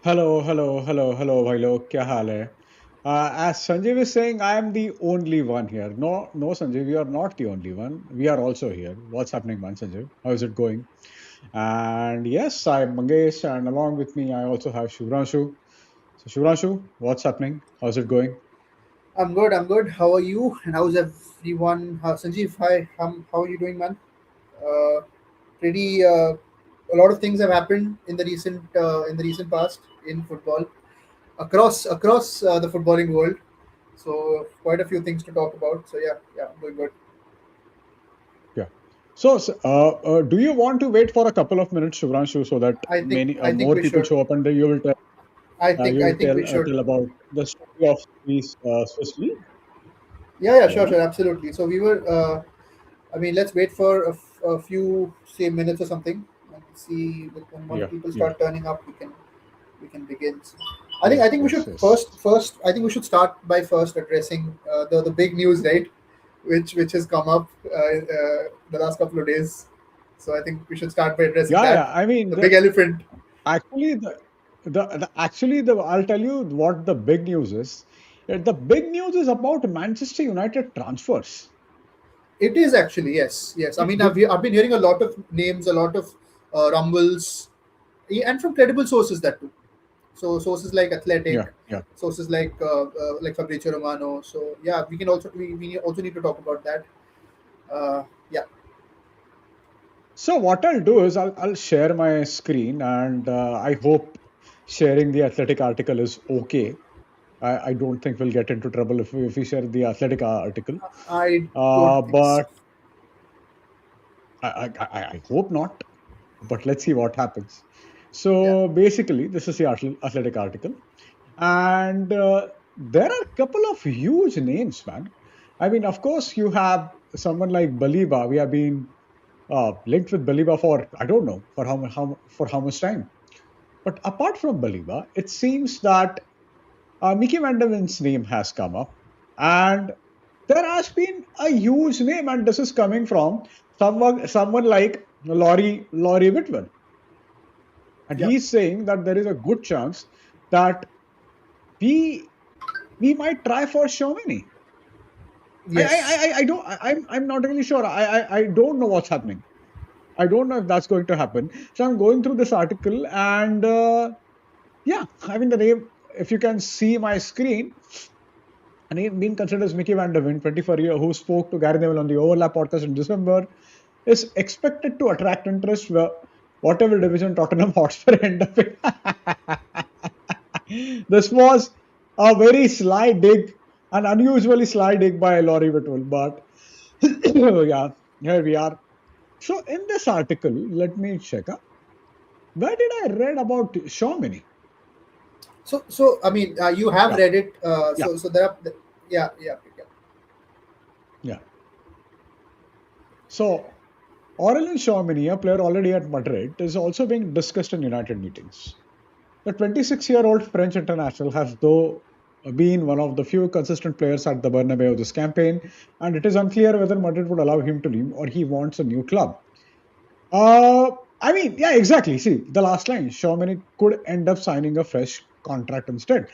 Hello, भाई लोग क्या हाल है? As Sanjeev is saying, I am the only one here. No, Sanjeev, you are not the only one. We are also here. What's happening, man, Sanjeev? How is it going? And yes, I'm Mangesh, and along with me, I also have Shivranshu. So, Shivranshu, what's happening? How's it going? I'm good. I'm good. How are you? And how's everyone? Sanjeev, hi. How are you doing, man? Uh, pretty. A lot of things have happened in the recent past in football across the footballing world. So quite a few things to talk about. So yeah, going good. Yeah. So, do you want to wait for a couple of minutes, Shivranshu, so that many I think more we people should. show up, and then you I will think we should. tell about the story of Swiss League? Yeah, Go on. sure, absolutely. So we were. I mean, let's wait for a few say minutes or something and see when once Yeah, people yeah. start turning up, we can begin. Yes, I think we yes, should yes. I think we should start by first addressing the big news, right? Which has come up the last couple of days. So I think we should start by addressing Yeah, that, yeah. I mean, the big elephant. actually the I'll tell you what the big news is. The big news is about Manchester United transfers. It is actually, yes, yes. I Be- mean, be- I've been hearing a lot of names, a lot of rumbles, and from credible sources that too. So sources like Athletic, yeah, yeah. sources like Fabrizio Romano. So yeah, we also need to talk about that. Yeah, So what I'll do is I'll share my screen, and I hope sharing the Athletic article is okay. I don't think we'll get into trouble if we share the Athletic article. I don't think so. But I hope not. But let's see what happens. Yeah, So basically, this is the Athletic article, and there are a couple of huge names, man. I mean, of course, you have someone like Baliba. We have been linked with Baliba for I don't know for how much time. But apart from Baliba, it seems that Mickey Van der Vin's name has come up, and there has been a huge name, and this is coming from someone like Laurie Whitwell, and yeah, he's saying that there is a good chance that we we might try for Chauvini. yes. I don't I'm not really sure. I don't know what's happening. I don't know if that's going to happen. So I'm going through this article, and yeah, I mean the name. If you can see my screen, a name being considered as Mickey Van der Ven, 24-year, who spoke to Gary Neville on the Overlap podcast in December, is expected to attract interest whatever division Tottenham Hotspur end up in. This was a very sly dig, an unusually sly dig by Laurie Whitwell, but yeah, here we are. So in this article, let me check. Where did I read about Chauvini? So I mean, you have Yeah, read it. yeah, So there are, yeah. yeah. So Aurelien Tchouameni, a player already at Madrid, is also being discussed in United meetings. The 26-year-old French international has, though, been one of the few consistent players at the Bernabeu this campaign, and it is unclear whether Madrid would allow him to leave or he wants a new club. Uh, I mean, yeah, exactly. See, the last line, Tchouameni could end up signing a fresh contract instead.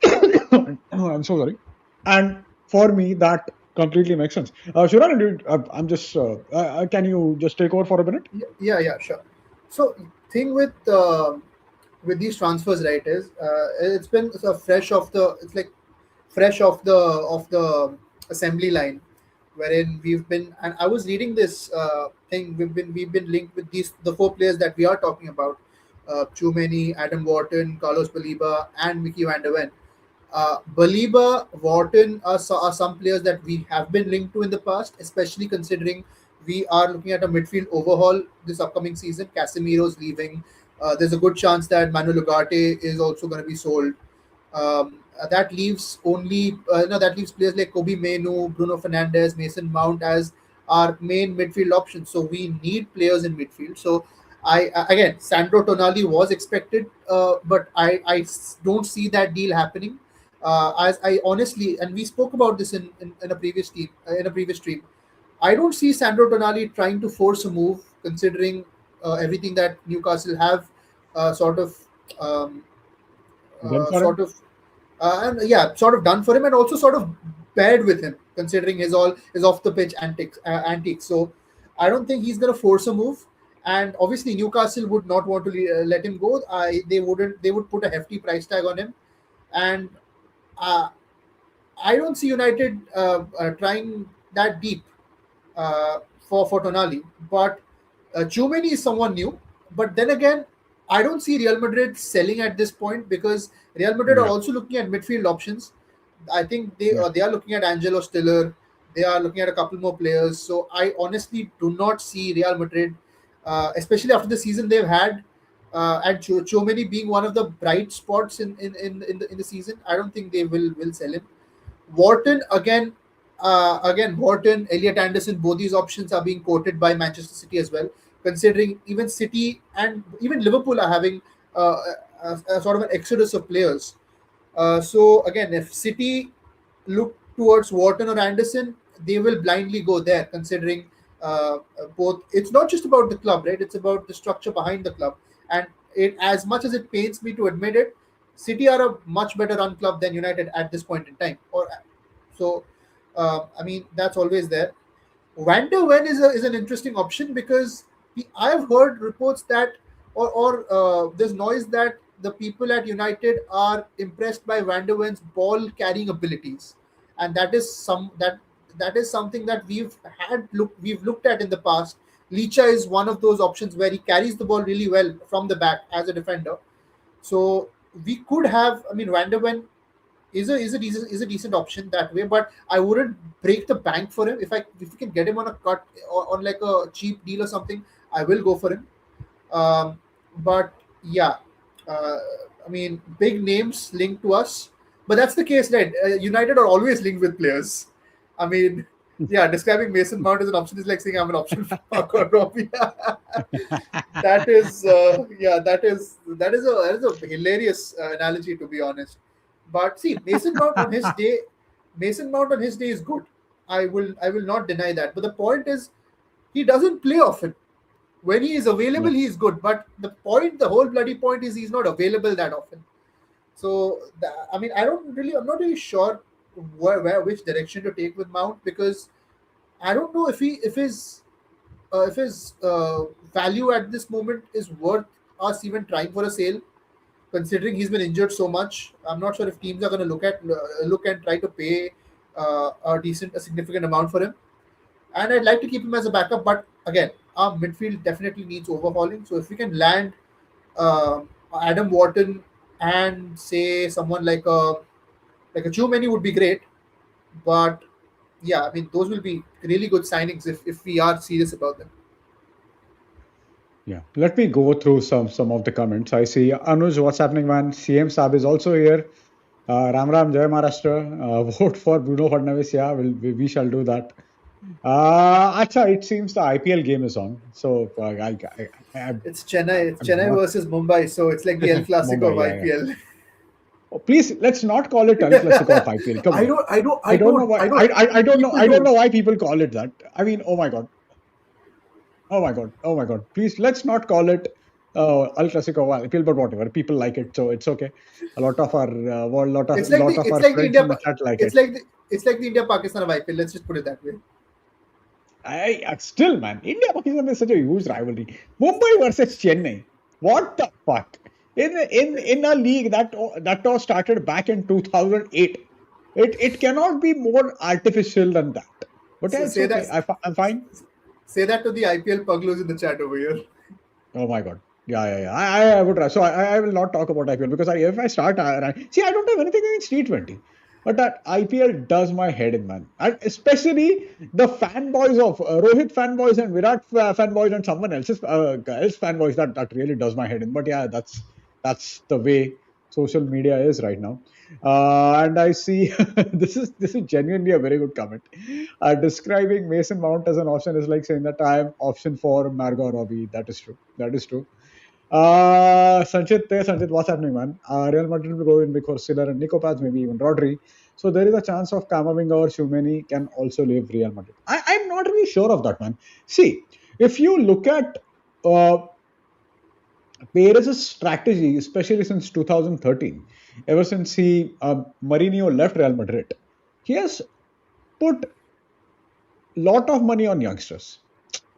I'm so sorry. And for me, that completely makes sense. Shiran, I'm just, can you just take over for a minute? Yeah, sure. So thing with these transfers, right, is it's been fresh off the it's like fresh off the assembly line, wherein we've been and I was reading this thing we've been linked with these the four players that we are talking about, Chumeni, Adam Wharton, Carlos Baliba, and Mickey Van der Ven. Baliba, Wharton are some players that we have been linked to in the past, especially considering we are looking at a midfield overhaul this upcoming season. Casemiro's leaving. There's a good chance that Manuel Ugarte is also going to be sold. That leaves only no, that leaves players like Kobe Menu, Bruno Fernandes, Mason Mount as our main midfield options. So we need players in midfield. So again, Sandro Tonali was expected, but don't see that deal happening. As I honestly, and we spoke about this in a previous team in a previous stream. I don't see Sandro Tonali trying to force a move, considering everything that Newcastle have sort of. Um, Done for him? sort of and yeah, sort of done for him, and also sort of paired with him, considering his off the pitch antics. So I don't think he's going to force a move. And obviously Newcastle would not want to let him go. They wouldn't. They would put a hefty price tag on him, and uh, I don't see United trying that deep for Tonali. But Tchouaméni is someone new. But then again, I don't see Real Madrid selling at this point because Real Madrid are Yeah, also looking at midfield options. I think yeah. they are looking at Angelo Stiller. They are looking at a couple more players. So I honestly do not see Real Madrid, especially after the season they've had, and Tchouaméni being one of the bright spots in the season. I don't think they will sell him. Wharton again, Wharton, Elliot Anderson, both these options are being quoted by Manchester City as well. Considering even City and even Liverpool are having a sort of an exodus of players. So again, if City look towards Wharton or Anderson, they will blindly go there. Considering both, it's not just about the club, right? It's about the structure behind the club. And as much as it pains me to admit it, City are a much better run club than United at this point in time. Or so, I mean, that's always there. Van der Ven is an interesting option because I've heard reports that, or there's noise that the people at United are impressed by Van der Ven's ball carrying abilities, and that is something that we've looked at in the past. Licha is one of those options where he carries the ball really well from the back as a defender. So we could have, I mean, Van der Ven is a decent option that way, but I wouldn't break the bank for him. If we can get him on a cut or on like a cheap deal or something, I will go for him. But yeah, uh, I mean, big names linked to us, but that's the case, right? United are always linked with players. I mean, yeah, describing Mason Mount as an option is like saying I'm an option for Marco Robbie. Yeah, that is a hilarious analogy, to be honest. But see, Mason Mount on his day is good. I will not deny that. But the point is, he doesn't play often. When he is available, Yeah. he is good. But the whole bloody point is he's not available that often. So I mean, I'm not really sure which direction to take with Mount, because I don't know if his value at this moment is worth us even trying for a sale, considering he's been injured so much. I'm not sure if teams are going to look and try to pay a significant amount for him. And I'd like to keep him as a backup, but again, our midfield definitely needs overhauling. So if we can land Adam Wharton and say someone like a Tchouaméni would be great. But yeah, I mean, those will be really good signings if we are serious about them. Yeah, let me go through some of the comments. I see Anuj, what's happening, man? CM Saab is also here. Ram Ram, Jai Maharashtra. Vote for Bruno Fadnavis. Yeah, we shall do that. Acha, it seems the IPL game is on. So It's Chennai. It's I'm Chennai not versus Mumbai, so it's like the El Clasico Mumbai. of Yeah, yeah. IPL. Oh, please, let's not call it El Clasico of IPL. Come on. I don't know why. I don't know. People I don't do. know why people call it that. I mean, oh my god. Oh my god. Oh my god. Please, let's not call it Al Clasico of IPL, but whatever. People like it, so it's okay. A lot of our lot of our friends in the chat like It's it. like the India Pakistan of IPL. Let's just put it that way. I still, man, India Pakistan is such a huge rivalry. Mumbai versus Chennai. What the fuck? In a league that was started back in 2008. It cannot be more artificial than that. But yeah, So it's okay. I'm fine. say that to the IPL puglos in the chat over here. Oh my god. Yeah. I would try. So I will not talk about IPL because if I start, see, I don't have anything against T20. But that IPL does my head in, man. And especially the fanboys of Rohit fanboys and Virat fanboys and someone else fanboys, that really does my head in. But yeah, that's the way social media is right now. And I see this is genuinely a very good comment. Describing Mason Mount as an option is like saying that I am option for Margot Robbie. That is true. That is true. Sanchit, what's happening, man? Real Madrid will go in because Siller and Nico Paz, maybe even Rodri. So there is a chance of Kamavinga or Tchouaméni can also leave Real Madrid. I'm not really sure of that, man. See, if you look at uh, Perez's strategy, especially since 2013, ever since Mourinho left Real Madrid, he has put lot of money on youngsters.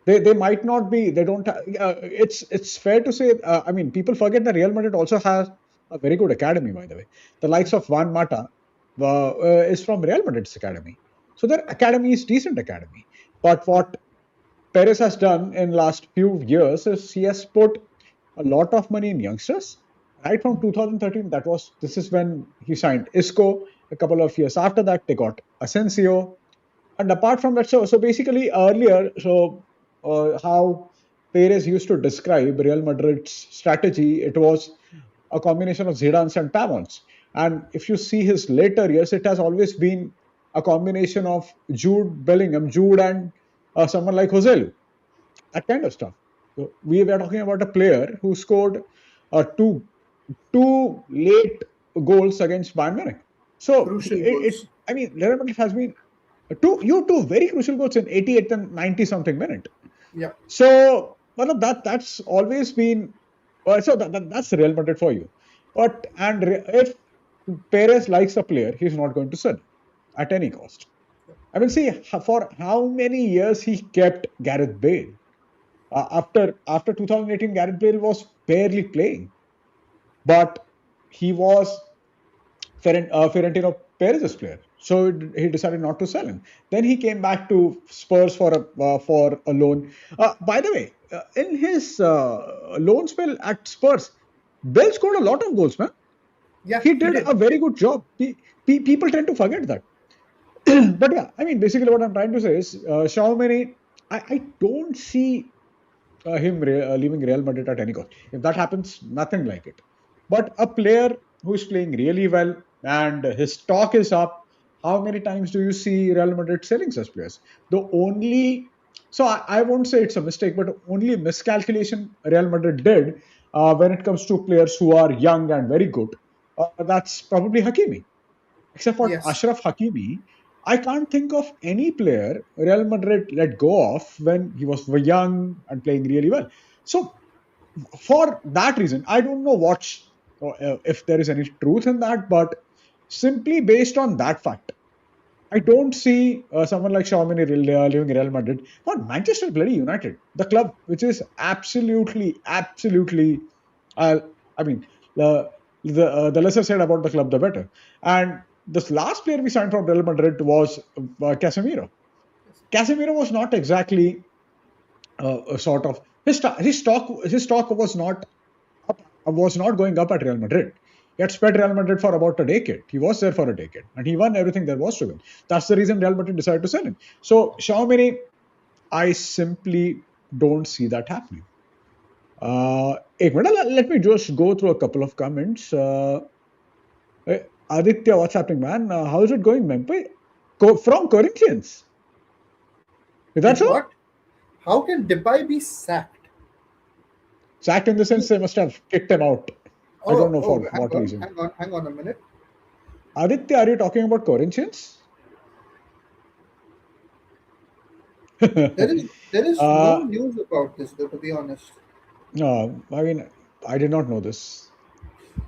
They might not be, they don't it's fair to say, I mean, people forget that Real Madrid also has a very good academy, by the way. The likes of Juan Mata is from Real Madrid's academy, so their academy is decent academy. But what Perez has done in last few years is he has put a lot of money in youngsters. Right from 2013, this is when he signed Isco. A couple of years after that, they got Asensio. And apart from that, so basically earlier, how Perez used to describe Real Madrid's strategy, it was a combination of Zidane's and Pamon's. And if you see his later years, it has always been a combination of Jude Bellingham, Jude and someone like Joselu, that kind of stuff. So we were talking about a player who scored two late goals against Bayern Munich. So Crucial goals. I mean, Real Madrid has been two very crucial goals in 88 and 90 something minute. Yeah. So that's always been that's Real Madrid for you. But if Perez likes a player, he's not going to sell at any cost. I mean, see for how many years he kept Gareth Bale. After 2018, Gareth Bale was barely playing, but he was Fiorentino Perez's player, so he decided not to sell him. Then he came back to Spurs for a loan. By the way, in his loan spell at Spurs, Bale scored a lot of goals, man. Yeah, He did a very good job. People tend to forget that. But yeah, I mean, basically what I'm trying to say is, Xiaomeni, I don't see him leaving Real Madrid at any cost. If that happens, nothing like it. But a player who's playing really well and his stock is up, how many times do you see Real Madrid selling such players? I won't say it's a mistake, but only miscalculation Real Madrid did when it comes to players who are young and very good, that's probably Hakimi. Except for yes. Ashraf Hakimi, I can't think of any player Real Madrid let go of when he was young and playing really well. So, for that reason, I don't know if there is any truth in that, but simply based on that fact, I don't see someone like Xiaomeni leaving Real Madrid for Manchester bloody United, the club which is absolutely. I mean, the lesser said about the club, the better. And this last player we signed from Real Madrid was Casemiro. Casemiro was not exactly a sort of his stock was not going up at Real Madrid. He had spread Real Madrid for about a decade. He was there for a decade, and he won everything there was to win. That's the reason Real Madrid decided to sell him. So Xiaomeni, I simply don't see that happening. Let me just go through a couple of comments. Aditya, what's happening, man? How is it going, Mempe? From Corinthians. Is that so? What? How can Depay be sacked? Sacked in the sense they must have kicked him out. I don't know for what reason. Hang on a minute. Aditya, are you talking about Corinthians? There is no news about this, though, to be honest. No, I mean, I did not know this.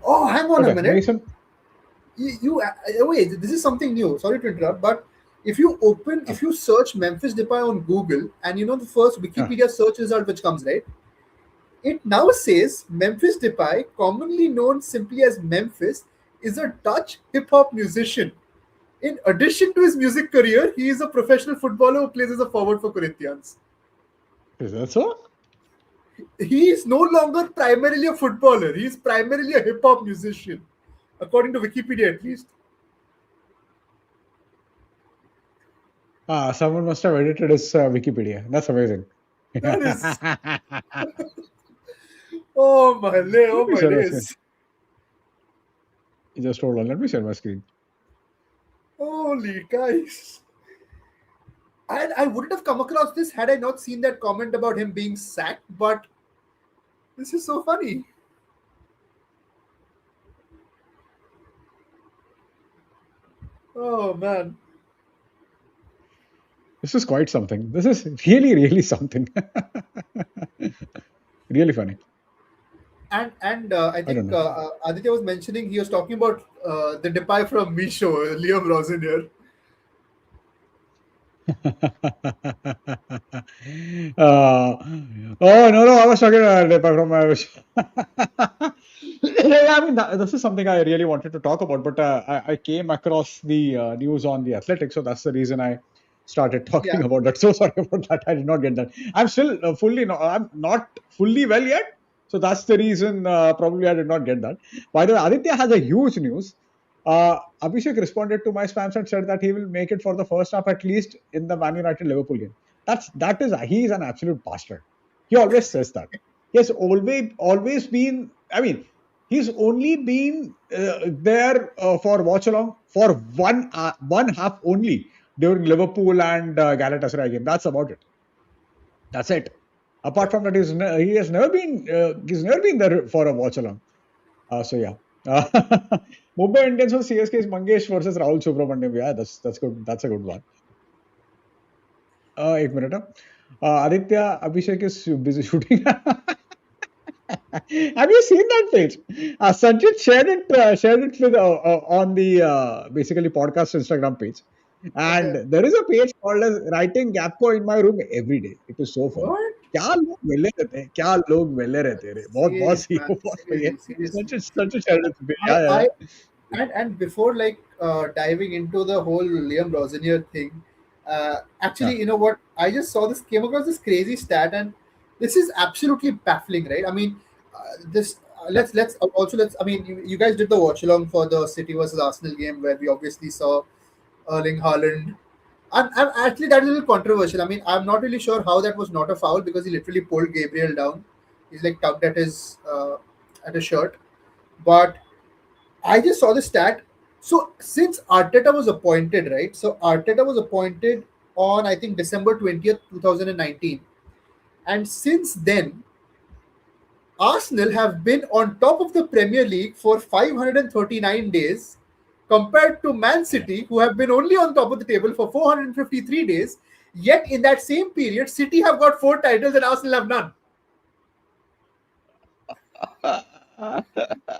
Oh, hang on a minute. Mason? Wait, this is something new. Sorry to interrupt, but if you search Memphis Depay on Google, and you know the first Wikipedia search result which comes, right? It now says Memphis Depay, commonly known simply as Memphis, is a Dutch hip hop musician. In addition to his music career, he is a professional footballer who plays as a forward for Corinthians. Is that so? He is no longer primarily a footballer. He is primarily a hip hop musician, according to Wikipedia at least. Someone must have edited his Wikipedia. That's amazing. That is... oh my days. Just hold on. Let me share my screen. Holy guys. I wouldn't have come across this had I not seen that comment about him being sacked, but this is so funny. Oh man. This is quite something. This is really, really something. Really funny. I I don't think know. Aditya was mentioning, he was talking about the Depay from Misho, Liam Rosenior. Oh no, I was talking about from my. Yeah, I mean, this is something I really wanted to talk about, but I came across the news on the Athletic, so that's the reason I started talking Yeah, about that. So sorry about that. I did not get that. I'm still fully, no, I'm not fully well yet, so that's the reason. Probably I did not get that. By the way, Aditya has a huge news. Abhishek responded to my spams and said that he will make it for the first half at least in the Man United Liverpool game. He is an absolute bastard. He always says that. He has always been. I mean, he's only been there for watch along for one half only during Liverpool and Galatasaray game. That's about it. That's it. Apart from that, he's never been there for a watch along. So yeah. Mumbai Indians or CSK's Mangesh versus Rahul Subramanyam. Yeah, that's good. That's a good one. एक minute. Aditya Abhishek is busy shooting. Have you seen that page? Sanjit shared it with on the basically podcast Instagram page, okay. and there is a page called as writing Gapco in my room every day. It is so funny. What? क्या लोग मिले रहते हैं क्या लोग मिले रहते हैं रे बहुत बहुत Serious, सी man. बहुत सही है Seriously, seriously. Such shared it with me. I, Yeah. I, and before like diving into the whole Liam Rosenior thing, actually, Yeah. you know what? I just came across this crazy stat, and this is absolutely baffling, right? I mean, this. Yeah. Let's. I mean, you guys did the watch along for the City versus Arsenal game where we obviously saw Erling Haaland. And actually, that is a little controversial. I mean, I'm not really sure how that was not a foul because he literally pulled Gabriel down. He's like tugged at his shirt. But I just saw the stat. So since Arteta was appointed, right? So Arteta was appointed on I think December 20th, 2019, and since then Arsenal have been on top of the Premier League for 539 days, compared to Man City, who have been only on top of the table for 453 days. Yet in that same period, City have got 4 titles and Arsenal have none.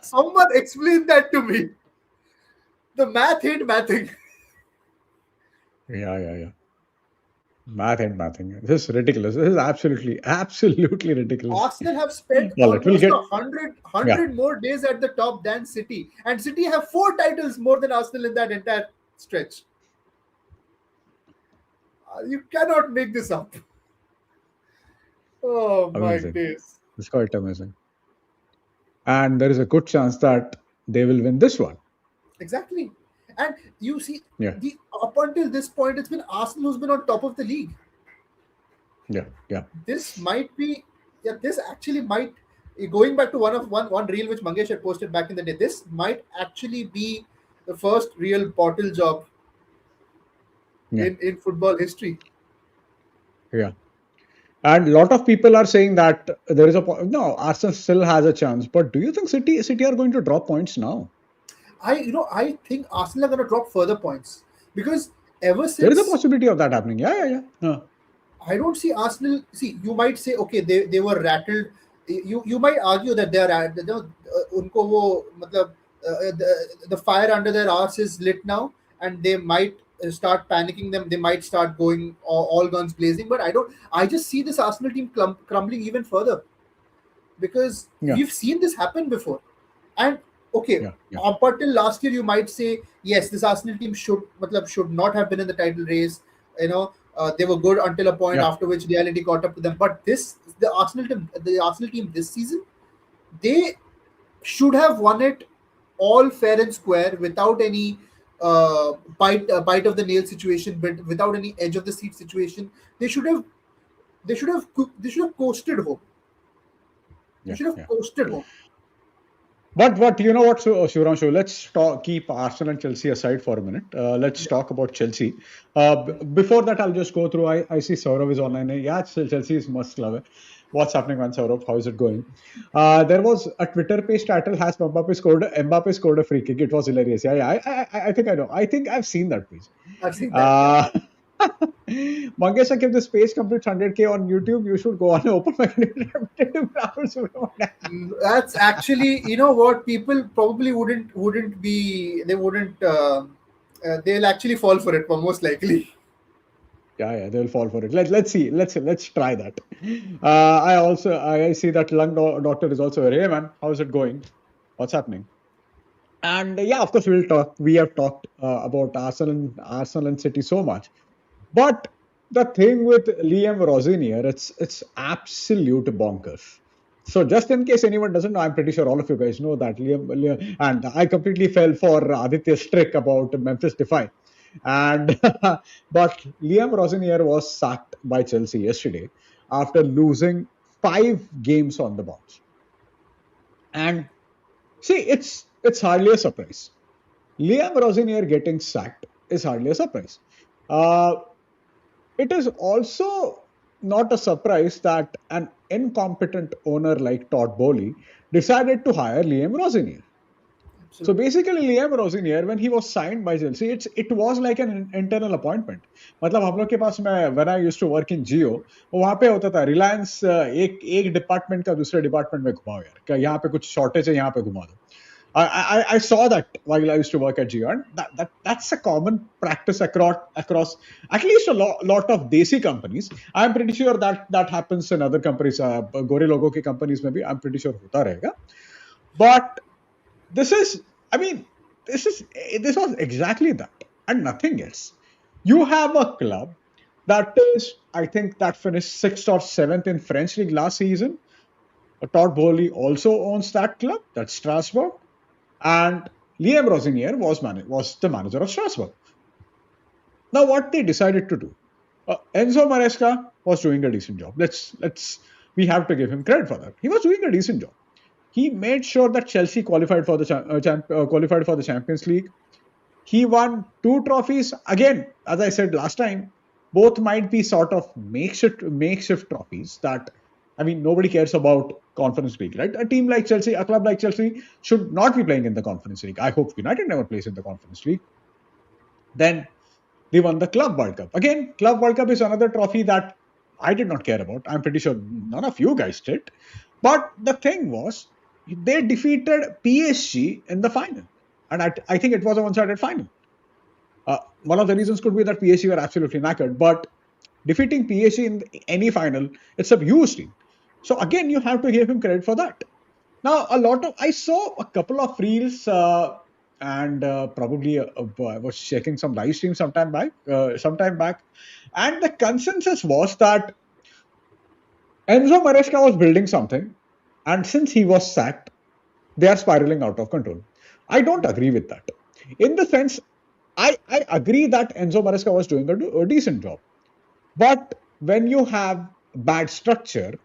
Someone explain that to me. The math ain't mathing. Yeah. Math and mathing. This is ridiculous. This is absolutely ridiculous. Arsenal have spent Well, it will almost get. a hundred Yeah. hundred more days at the top than City, and City have 4 titles more than Arsenal in that entire stretch. You cannot make this up. Oh my Amazing. days! It's quite amazing. And there is a good chance that they will win this one. Exactly. And you see, Yeah. up until this point, it's been Arsenal who's been on top of the league. Yeah. This might be, yeah, this actually might, going back to one reel which Mangesh had posted back in the day, this might actually be the first real bottle job Yeah. in football history. Yeah. And a lot of people are saying that there is no, Arsenal still has a chance. But do you think City are going to drop points now? I think Arsenal are going to drop further points because ever There is a since possibility of that happening. Yeah. I don't see Arsenal. See, you might say, okay, they were rattled. You might argue that they are, unko wo, matlab, the fire under their arse is lit now, and they might start panicking them. They might start going all guns blazing. But I don't. I just see this Arsenal team crumbling even further because Yeah. we've seen this happen before. And okay, Yeah. up until last year, you might say yes, this Arsenal team should not have been in the title race. They were good until a point Yeah. after which reality caught up to them. But the Arsenal team this season, they should have won it all fair and square without any bite of the nail situation, but without any edge of the seat situation. They should have coasted home. They Yeah. should have Yeah. coasted home. But you know what, Shivranshu, let's keep Arsenal and Chelsea aside for a minute. Let's talk about Chelsea. Before that, I'll just go through. I see Saurav is online. Yeah, Chelsea is must love it. What's happening, man, Saurav? How is it going? There was a Twitter page title has Mbappe scored a free kick. It was hilarious. Yeah. I think I know. I think I've seen that page. I've seen that. Mangesh, if this page completes 100K on YouTube, you should go on and open my Rahul Subramanian. That's actually, you know what, people probably wouldn't be, they wouldn't, they'll actually fall for it, most likely. Yeah, they'll fall for it. Let's try that. I see that lung doctor is also here. Hey man, how's it going? What's happening? And yeah, of course we'll talk. We have talked about Arsenal and City so much, but the thing with Liam Rosenior, it's absolute bonkers. So just in case anyone doesn't know, I'm pretty sure all of you guys know that Liam and I completely fell for Aditya's trick about Memphis Defy. And but Liam Rosenior was sacked by Chelsea yesterday after losing 5 games on the bounce. And see, it's hardly a surprise. Liam Rosenior getting sacked is hardly a surprise. Uh, it is also not a surprise that an incompetent owner like Todd Bowley decided to hire Liam Rosenior. So Absolutely. basically, Liam Rosenior, when he was signed by Chelsea, it was like an internal appointment. मतलब हम लोग के पास में when I used to work in Jio, वहाँ पे होता था Reliance एक डिपार्टमेंट का दूसरे डिपार्टमेंट में घुमाओ यार, क्या यहाँ पे कुछ शॉर्टेज है यहाँ पे घुमा दो. I saw that while I used to work at Jio, and that's a common practice across at least a lot of desi companies. I'm pretty sure that happens in other companies. गोरे लोगों की companies में भी I'm pretty sure होता रहेगा. But this is, I mean, this was exactly that and nothing else. You have a club that is, I think, that finished 6th or 7th in French league last season. Todd Bowley also owns that club, that's Strasbourg, and Liam Rosenior was the manager of Strasbourg. Now, what they decided to do, Enzo Maresca was doing a decent job. We have to give him credit for that. He was doing a decent job. He made sure that Chelsea qualified for the Champions League. He won 2 trophies. Again, as I said last time, both might be sort of makeshift trophies that, I mean, nobody cares about Conference League, right? A team like Chelsea, a club like Chelsea should not be playing in the Conference League. I hope United never plays in the Conference League. Then they won the Club World Cup. Again, Club World Cup is another trophy that I did not care about. I'm pretty sure none of you guys did. But the thing was, they defeated PSG in the final. And I think it was a one-sided final. One of the reasons could be that PSG were absolutely knackered. But defeating PSG in any final, it's a huge team. So again, you have to give him credit for that. Now, I saw a couple of reels and probably I was checking some live streams sometime back, and the consensus was that Enzo Maresca was building something, and since he was sacked, they are spiraling out of control. I don't agree with that. In the sense, I agree that Enzo Maresca was doing a decent job, but when you have bad structure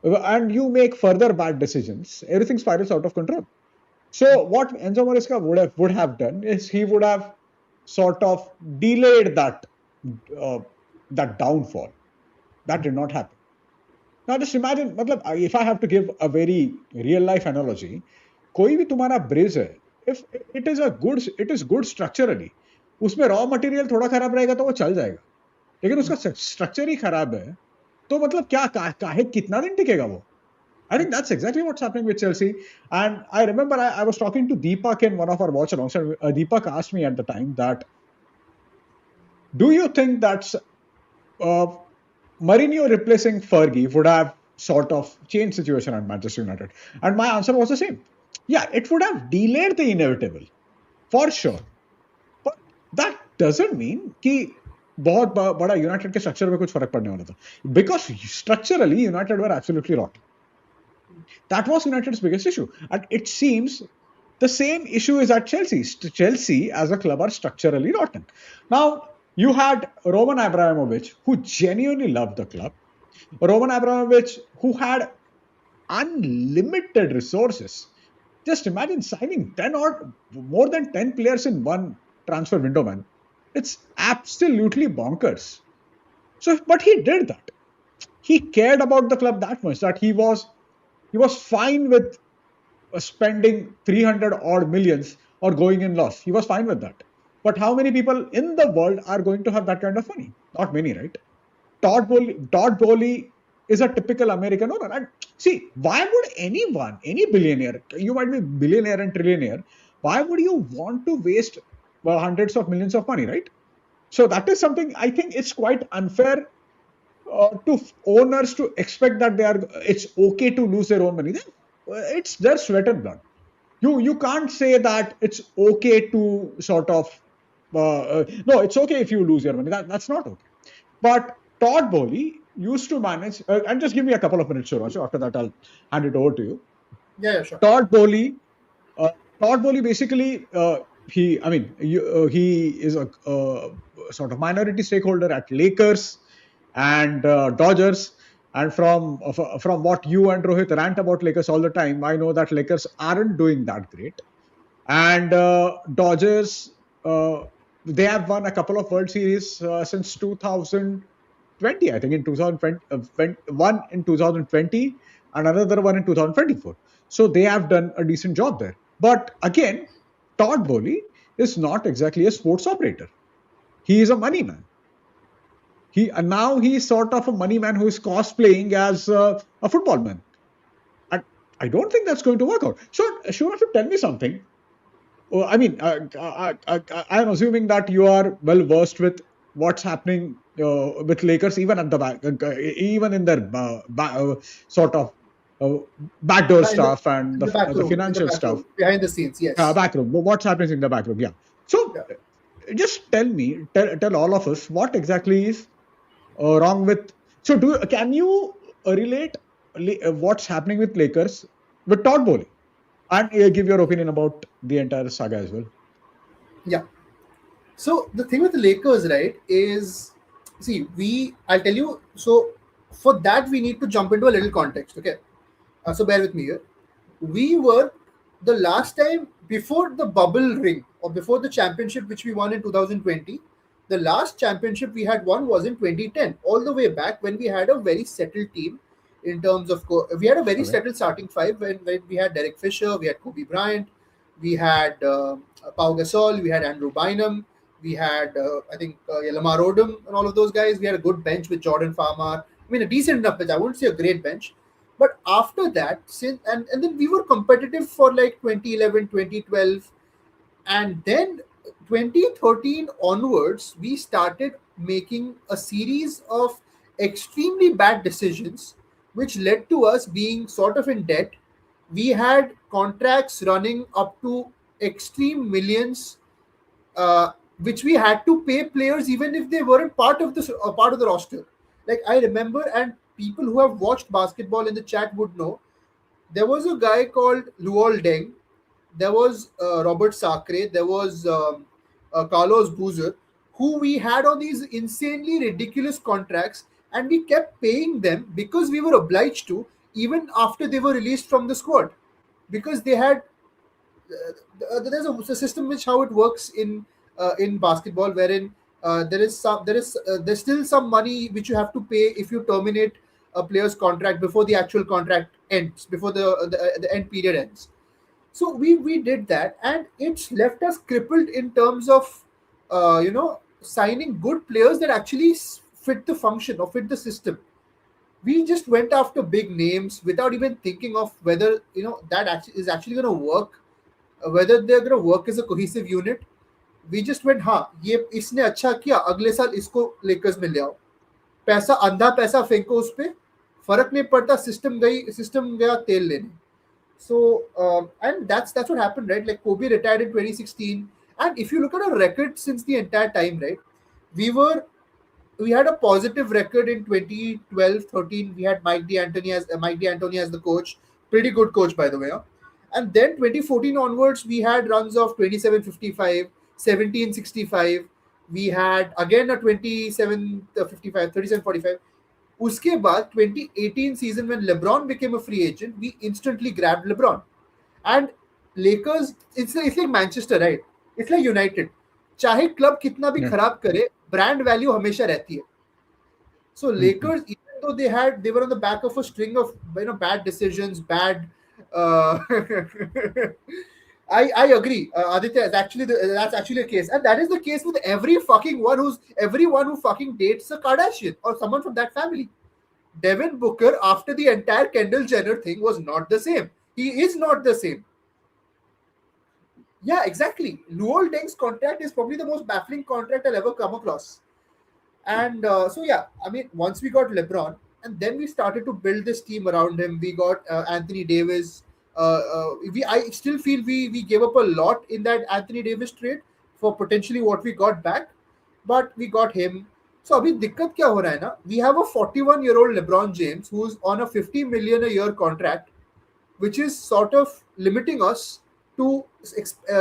and you make further bad decisions, everything spirals out of control. So what Enzo Maresca would have done is he would have sort of delayed that downfall. That did not happen. Now just imagine, if I have to give a very real life analogy, कोई भी तुम्हारा bridge है, if it is good structurally, उसमें raw material थोड़ा खराब रहेगा तो वो चल जाएगा, लेकिन उसका स्ट्रक्चर ही खराब है तो मतलब क्या काहे कितना दिन टिकेगा वो. I think that's exactly what's happening with Chelsea. And I remember I was talking to Deepak in one of our watch alongs, and Deepak asked me at the time that, do you think that Mourinho replacing Fergie would have sort of changed situation at Manchester United? And my answer was the same. Yeah, it would have delayed the inevitable, for sure. But that doesn't mean कि बहुत बड़ा United के structure में कुछ फर्क पड़ने वाला था, because structurally United were absolutely rot. That was United's biggest issue. And it seems the same issue is at Chelsea. Chelsea as a club are structurally rotten. Now, you had Roman Abramovich, who genuinely loved the club. Roman Abramovich, who had unlimited resources. Just imagine signing 10 or more than 10 players in one transfer window, man. It's absolutely bonkers. So, but he did that. He cared about the club that much that he was fine with spending 300 odd millions or going in loss. He was fine with that. But how many people in the world are going to have that kind of money? Not many, right? Todd Bowley is a typical American owner. And see, why would anyone, any billionaire, you might be billionaire and trillionaire, why would you want to waste hundreds of millions of money, right? So that is something I think it's quite unfair to owners to expect that it's okay to lose their own money. It's their sweat and blood. You can't say that it's okay to sort of no, it's okay if you lose your money. That's not okay. But Todd Bowley used to manage, and just give me a couple of minutes, Shivanshu. After that, I'll hand it over to you. Yeah, sure. Todd Bowley, basically, he is a sort of minority stakeholder at Lakers and Dodgers. And from what you and Rohit rant about Lakers all the time, I know that Lakers aren't doing that great. And Dodgers, they have won a couple of World Series since 2020, I think in 2020, one in 2020 and another one in 2024. So they have done a decent job there. But again, Todd Bowley is not exactly a sports operator. He is a money man. Now he's sort of a money man who is cosplaying as a football man. And I don't think that's going to work out. So, Shiva, tell me something. I'm assuming that you are well versed with what's happening with Lakers, even at the back, even in their sort of backdoor stuff and the financial stuff behind the scenes. Yes, back room. What's happening in the back room? Yeah. So, just tell all of us what exactly is wrong with. So, can you relate what's happening with Lakers with Todd Bowley? And give your opinion about the entire saga as well. Yeah. So the thing with the Lakers, right, is I'll tell you. So for that, we need to jump into a little context. Okay. So bear with me here. We were the last time before the bubble ring or before the championship which we won in 2020. The last championship we had won was in 2010, all the way back when we had a very settled team. In terms of, we had a very settled starting five when we had Derek Fisher, we had Kobe Bryant, we had Pau Gasol, we had Andrew Bynum, we had I think Lamar Odom and all of those guys. We had a good bench with Jordan Farmer. I mean, a decent enough bench. I wouldn't say a great bench, but after that, and then we were competitive for like 2011, 2012, and then 2013 onwards, we started making a series of extremely bad decisions which led to us being sort of in debt. We had contracts running up to extreme millions, which we had to pay players even if they weren't part of the roster. Like I remember, and people who have watched basketball in the chat would know, there was a guy called Luol Deng, there was Robert Sacre, there was Carlos Boozer, who we had on these insanely ridiculous contracts, and we kept paying them because we were obliged to, even after they were released from the squad, because they had there's a system which how it works in basketball, wherein there's still some money which you have to pay if you terminate a player's contract before the actual contract ends, before the end period ends. So we did that, and it's left us crippled in terms of signing good players that actually fit the function or fit the system. We just went after big names without even thinking of whether that is actually going to work, whether they're going to work as a cohesive unit. We just went, हाँ ये इसने अच्छा किया, अगले साल इसको Lakers में ले आओ, पैसा अंधा पैसा फेंको उस पे, फर्क नहीं पड़ता, सिस्टम गया तेल लेने. So and that's what happened, right? Like Kobe retired in 2016, and if you look at our record since the entire time, right, we had a positive record in 2012-13. We had Mike D'Antoni as the coach, pretty good coach by the way. Huh? And then 2014 onwards, we had runs of 27-55, 17-65. We had again a 27-55, 37-45. उसके बाद 2018 season when LeBron became a free agent, we instantly grabbed LeBron. And Lakers, it's like Manchester, right? It's like United. चाहे club कितना भी खराब करे, brand value हमेशा रहती है. So Lakers, even though they were on the back of a string of bad decisions, bad I agree, Aditya. That's actually a case, and that is the case with everyone who fucking dates a Kardashian or someone from that family. Devin Booker, after the entire Kendall Jenner thing, was not the same. He is not the same. Yeah, exactly. Luol Deng's contract is probably the most baffling contract I'll ever come across. And so, yeah, I mean, once we got LeBron, and then we started to build this team around him. We got Anthony Davis. I still feel we gave up a lot in that Anthony Davis trade for potentially what we got back, but we got him. So अभी दिक्कत क्या हो रहा है ना? We have a 41-year-old LeBron James who's on a 50 million a year contract, which is sort of limiting us to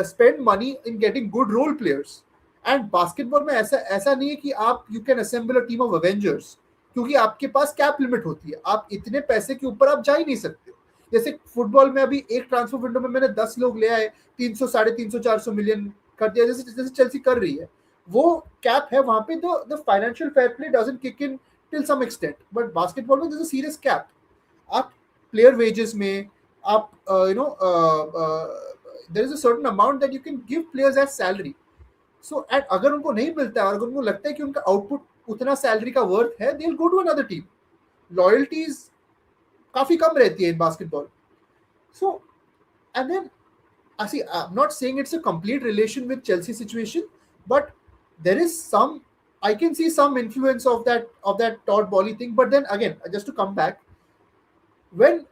spend money in getting good role players. And basketball में ऐसा ऐसा नहीं है कि आप you can assemble a team of Avengers, क्योंकि आपके पास cap limit होती है, आप इतने पैसे के ऊपर आप जा ही नहीं सकते। जैसे फुटबॉल में अभी एक ट्रांसफर विंडो में मैंने 10 लोग ले आए, 300 350 400 मिलियन कर दिया, जैसे जैसे चेल्सी कर रही है, वो कैप है वहां पे। The financial fair play doesn't kick in till some extent, but basketball में there is a serious cap. आप प्लेयर वेजेस में आप there is a certain amount that you can give players as salary. So and अगर उनको नहीं मिलता है और अगर उनको लगता है कि उनका आउटपुट उतना सैलरी का वर्थ है, they will go to another team. Loyalties काफी कम रहती है in basketball. So and then I'm not saying it's a complete relation with Chelsea situation, but there is some, I can see some influence of that Todd Boehly thing. But then again, just to come back, when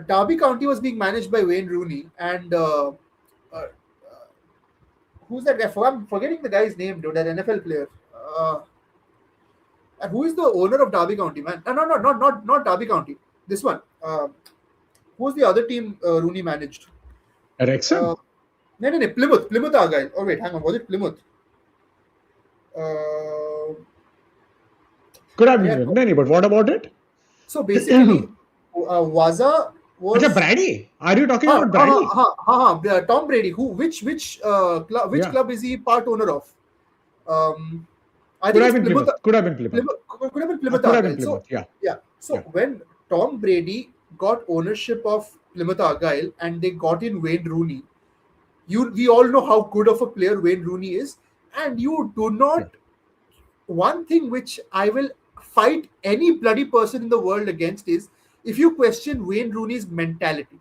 Derby County was being managed by Wayne Rooney, and uh, who's that guy? I'm forgetting the guy's name, dude. That NFL player. And who is the owner of Derby County, man? No, not Derby County. This one. Who's the other team Rooney managed? Wrexham? No. Plymouth Argyle. Oh wait, hang on. Was it Plymouth? Could have been. No, but what about it? So basically, Waza was. Achha, Brady? Are you talking about Brady? Tom Brady. Which club is he part owner of? I think Could have been Plymouth. Could have been Plymouth Argyle. Yeah. So when Tom Brady got ownership of Plymouth Argyle and they got in Wayne Rooney, we all know how good of a player Wayne Rooney is, and you do not. One thing which I will fight any bloody person in the world against is if you question Wayne Rooney's mentality.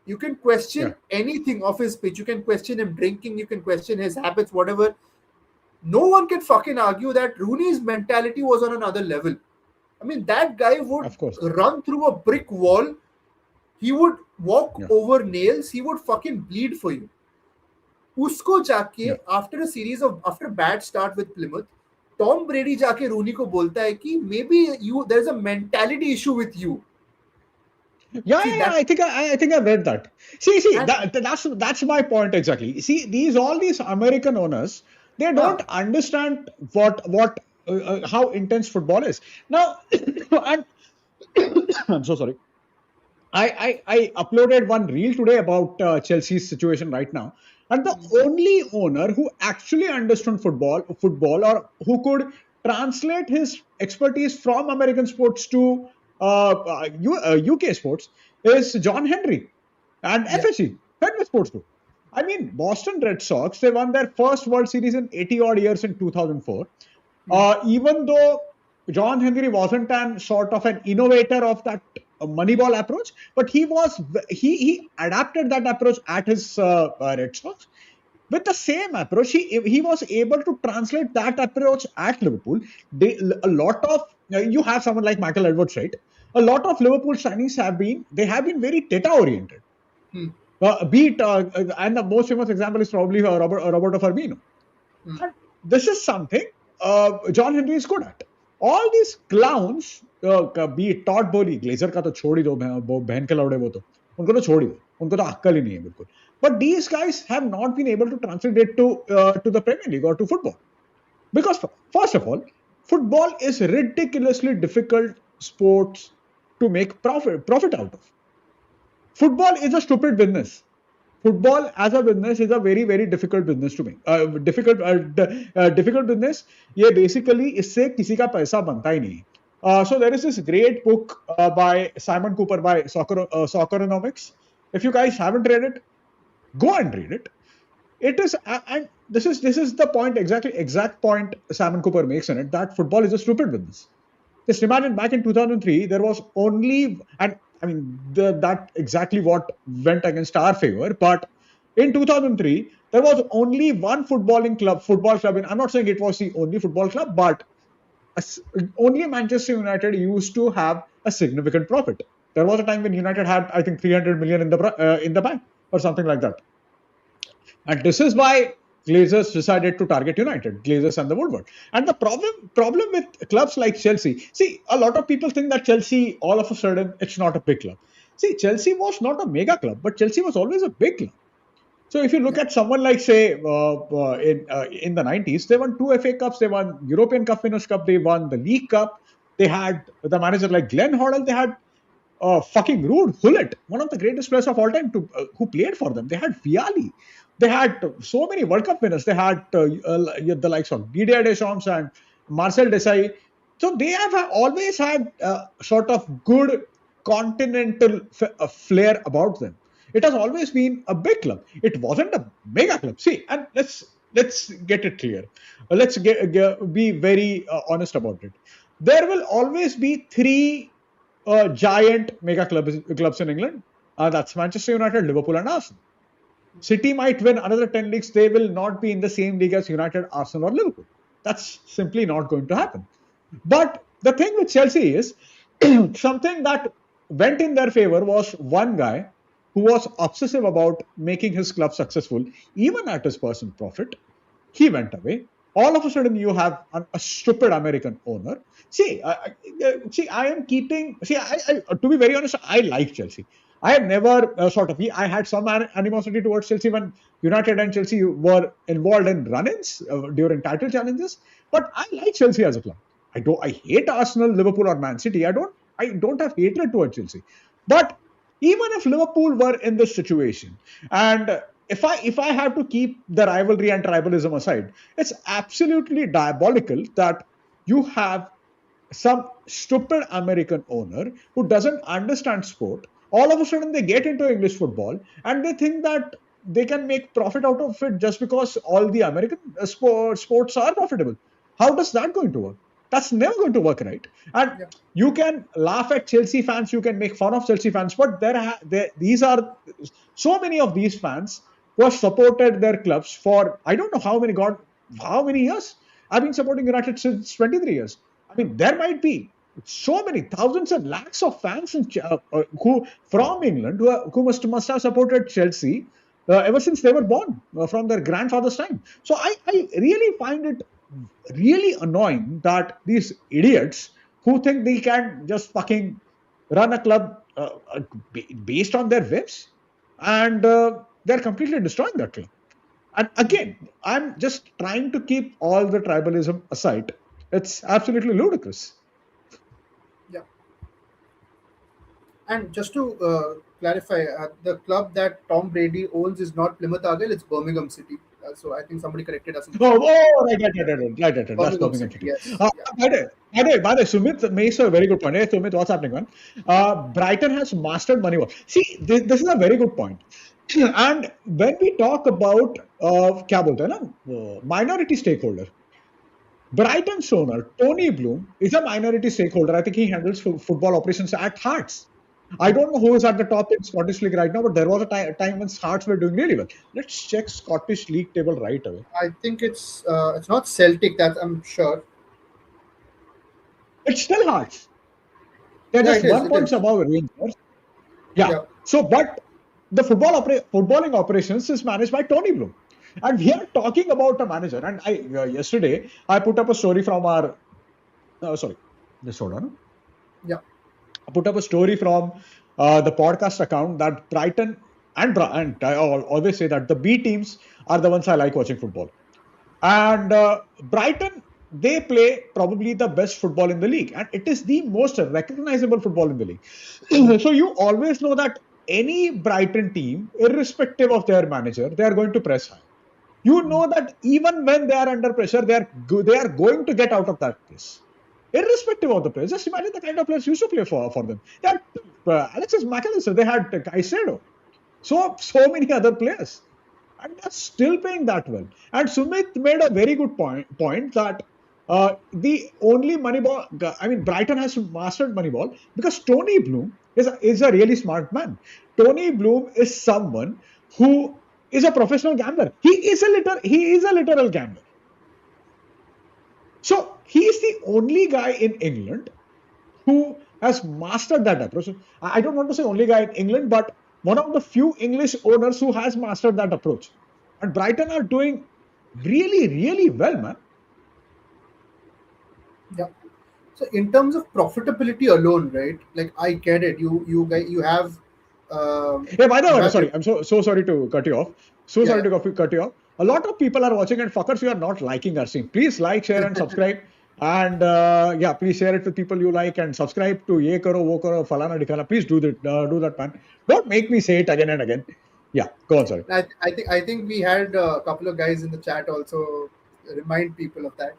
You can question anything of his pitch. You can question him drinking. You can question his habits, whatever. No one can fucking argue that Rooney's mentality was on another level. I mean, that guy would run through a brick wall. He would walk over nails. He would fucking bleed for you. Usko jaake, after a bad start with Plymouth, Tom Brady जाके Rooney को बोलता है कि maybe there's a mentality issue with you. I think I read that. See, that's my point exactly. See, all these American owners, they don't understand what how intense football is. Now, and I'm so sorry. I uploaded one reel today about Chelsea's situation right now, and the only owner who actually understood football, or who could translate his expertise from American sports to UK sports is John Henry and FSG, Fenway Sports Group. I mean, Boston Red Sox, they won their first World Series in 80 odd years in 2004. Even though John Henry wasn't sort of an innovator of that Moneyball approach, but he adapted that approach at his Red Sox. With the same approach, he was able to translate that approach at Liverpool. You have someone like Michael Edwards, right? A lot of Liverpool signings have been very data oriented. And the most famous example is probably Roberto Firmino. And this is something John Henry is good at. All these clowns, be it Todd Boehly, Glazer का तो छोड़ ही दो, बहन के लौड़े वो तो उनको तो छोड़ ही दो, उनको तो अक्कल ही नहीं है बिल्कुल. But these guys have not been able to translate it to the Premier League or to football, because first of all, football is ridiculously difficult sports to make profit out of. Football is a stupid business. Football as a business is a very, very difficult business to make. Difficult business. ये basically इससे किसी का पैसा बनता ही नहीं. So there is this great book by Simon Cooper by Socceronomics. If you guys haven't read it, go and read it. It is, and this is the point, exact point Simon Cooper makes in it, that football is a stupid business. Just imagine back in 2003, there was only, and I mean, that exactly what went against our favor. But in 2003, there was only one football club. And I'm not saying it was the only football club, but only Manchester United used to have a significant profit. There was a time when United had, I think, 300 million in the bank or something like that. And this is why Glazers decided to target United, Glazers and the Woodward. And the problem with clubs like Chelsea, see, a lot of people think that Chelsea, all of a sudden, it's not a big club. See, Chelsea was not a mega club, but Chelsea was always a big club. So if you look at someone like, say, in the 90s, they won 2 FA Cups, they won European Cup Winners' Cup, they won the League Cup, they had the manager like Glenn Hoddle, they had fucking Ruud Gullit, one of the greatest players of all time, who played for them. They had Vialli. They had so many World Cup winners. They had the likes of Didier Deschamps and Marcel Desailly. So they have always had sort of good continental flair about them. It has always been a big club. It wasn't a mega club. See, and let's get it clear. Let's be very honest about it. There will always be three giant mega clubs in England. That's Manchester United, Liverpool, and Arsenal. City might win another 10 leagues. They will not be in the same league as United, Arsenal, or Liverpool. That's simply not going to happen. But the thing with Chelsea is something that went in their favor was one guy who was obsessive about making his club successful, even at his personal profit. He went away. All of a sudden, you have a stupid American owner. See, I am keeping. See, to be very honest, I like Chelsea. I have never I had some animosity towards Chelsea when United and Chelsea were involved in run-ins during title challenges. But I like Chelsea as a club. I hate Arsenal, Liverpool, or Man City. I don't have hatred towards Chelsea. But even if Liverpool were in this situation, and if I have to keep the rivalry and tribalism aside, it's absolutely diabolical that you have some stupid American owner who doesn't understand sport. All of a sudden, they get into English football and they think that they can make profit out of it just because all the American sports are profitable. How does that going to work? That's never going to work, right? And you can laugh at Chelsea fans, you can make fun of Chelsea fans, but these are so many of these fans who have supported their clubs for I don't know how many years. I've been supporting United since 23 years. I mean, there might be so many thousands and lakhs of fans who from England who must have supported Chelsea ever since they were born, from their grandfather's time. So I really find it really annoying that these idiots who think they can just fucking run a club based on their whims, and they're completely destroying that club. And again, I'm just trying to keep all the tribalism aside. It's absolutely ludicrous. Yeah. And just to clarify, the club that Tom Brady owns is not Plymouth Argyle, it's Birmingham City. So I think somebody corrected us. Right. That's Birmingham City. Yes. By the way, Sumit makes a very good point. Hey, Sumit, what's happening, man? Brighton has mastered Moneyball. See, this is a very good point. And when we talk about minority stakeholder, Brighton's owner, Tony Bloom, is a minority stakeholder. I think he handles football operations at Hearts. I don't know who is at the top in Scottish League right now, but there was a time when Hearts were doing really well. Let's check Scottish League table right away. I think it's not Celtic, that I'm sure. It's still Hearts. They're just 1 point above Rangers. Yeah. So, but the footballing operations is managed by Tony Bloom. And we are talking about a manager. And yesterday, I put up a story from our... just hold on. Yeah. I put up a story from the podcast account that Brighton and I always say that the B teams are the ones I like watching football. And Brighton, they play probably the best football in the league. And it is the most recognizable football in the league. So you always know that any Brighton team, irrespective of their manager, they are going to press high. You know that even when they are under pressure, they are going to get out of that press. Irrespective of the players, just imagine the kind of players used to play for them. They had Alexis McAllister, they had Caicedo. so many other players, and they're still paying that well. And Sumit made a very good point that the only Moneyball, I mean, Brighton has mastered Moneyball because Tony Bloom is a really smart man. Tony Bloom is someone who is a professional gambler. He is a literal gambler. So he is the only guy in England who has mastered that approach. I don't want to say only guy in England, but one of the few English owners who has mastered that approach. And Brighton are doing really, really well, man. Yeah. So in terms of profitability alone, right? Like I get it. You have Yeah, by the you way, have sorry, I'm so sorry to cut you off. So yeah, sorry to cut you off. A lot of people are watching, and fuckers, you are not liking our stream. Please like, share, and subscribe. And yeah, please share it with people you like and subscribe to Ye Karo, Wo Karo, Falana Dikana. Please do that, man. Don't make me say it again and again. Yeah, go on, sorry. I think we had a couple of guys in the chat also remind people of that.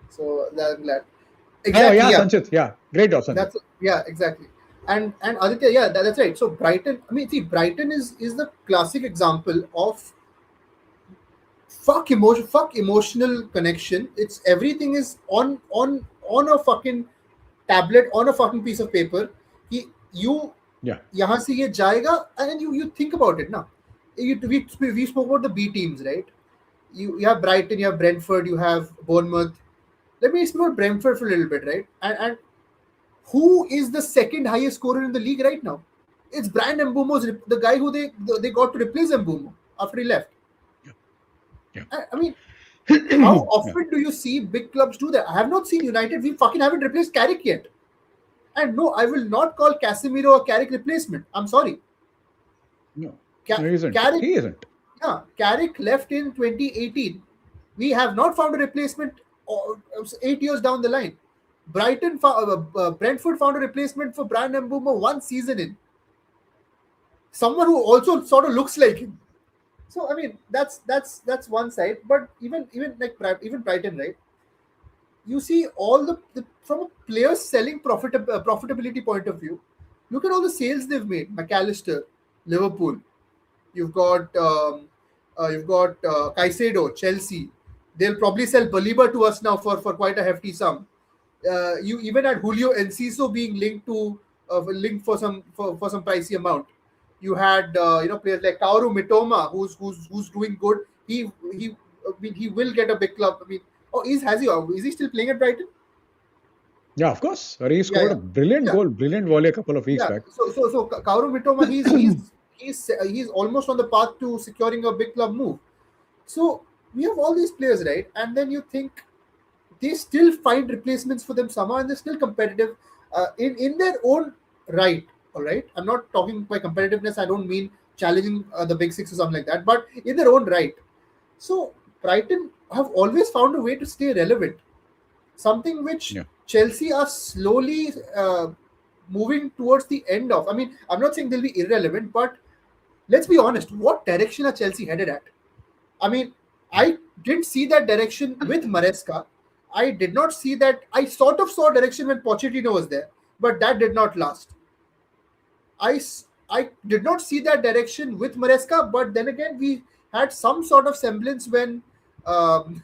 So I'm glad. Oh, Exactly. yeah, Yeah. Sanchit. Yeah, great job, Sanchit. That's yeah, exactly. And Aditya, yeah, that's right. So Brighton, I mean, see, Brighton is the classic example of fuck emotional connection. It's everything is on a fucking tablet, on a fucking piece of paper. You Yeah, यहाँ से ये जाएगा, and you think about it now. We spoke about the B teams, right? You have Brighton, you have Brentford, you have Bournemouth. Let me speak about Brentford for a little bit, right? And who is the second highest scorer in the league right now? It's Brian Mbeumo's the guy who they got to replace Mbeumo after he left. yeah. I mean, how Yeah. often do you see big clubs do that? I have not seen United. We fucking haven't replaced Carrick yet. And no, I will not call Casemiro a Carrick replacement. I'm sorry. No, no, he isn't. Carrick, He isn't. yeah, Carrick left in 2018. We have not found a replacement 8 years down the line. Brentford found a replacement for Brian Mbeumo 1 season in. Someone who also sort of looks like him. So I mean, that's one side. But even Brighton, right? You see all the from a player's selling profitability point of view. Look at all the sales they've made. McAllister, Liverpool. You've got Caicedo, Chelsea. They'll probably sell Baliba to us now for quite a hefty sum. You even had Julio Enciso being linked for some pricey amount. You had players like Kaoru Mitoma who's doing good. He will get a big club. I mean, is he still playing at Brighton? Yeah, of course. He Yeah, scored yeah, a brilliant yeah. goal, brilliant volley a couple of weeks Yeah. back. So Kaoru Mitoma, he's almost on the path to securing a big club move. So we have all these players, right? And then you think they still find replacements for them somehow, and they're still competitive in their own right. All right, I'm not talking by competitiveness. I don't mean challenging the big six or something like that, but in their own right. So Brighton have always found a way to stay relevant, something which Yeah. Chelsea are slowly moving towards the end of. I mean, I'm not saying they'll be irrelevant, but let's be honest. What direction are Chelsea headed at? I mean, I didn't see that direction with Maresca. I did not see that. I sort of saw direction when Pochettino was there, but that did not last. I did not see that direction with Maresca, but then again, we had some sort of semblance when. Um,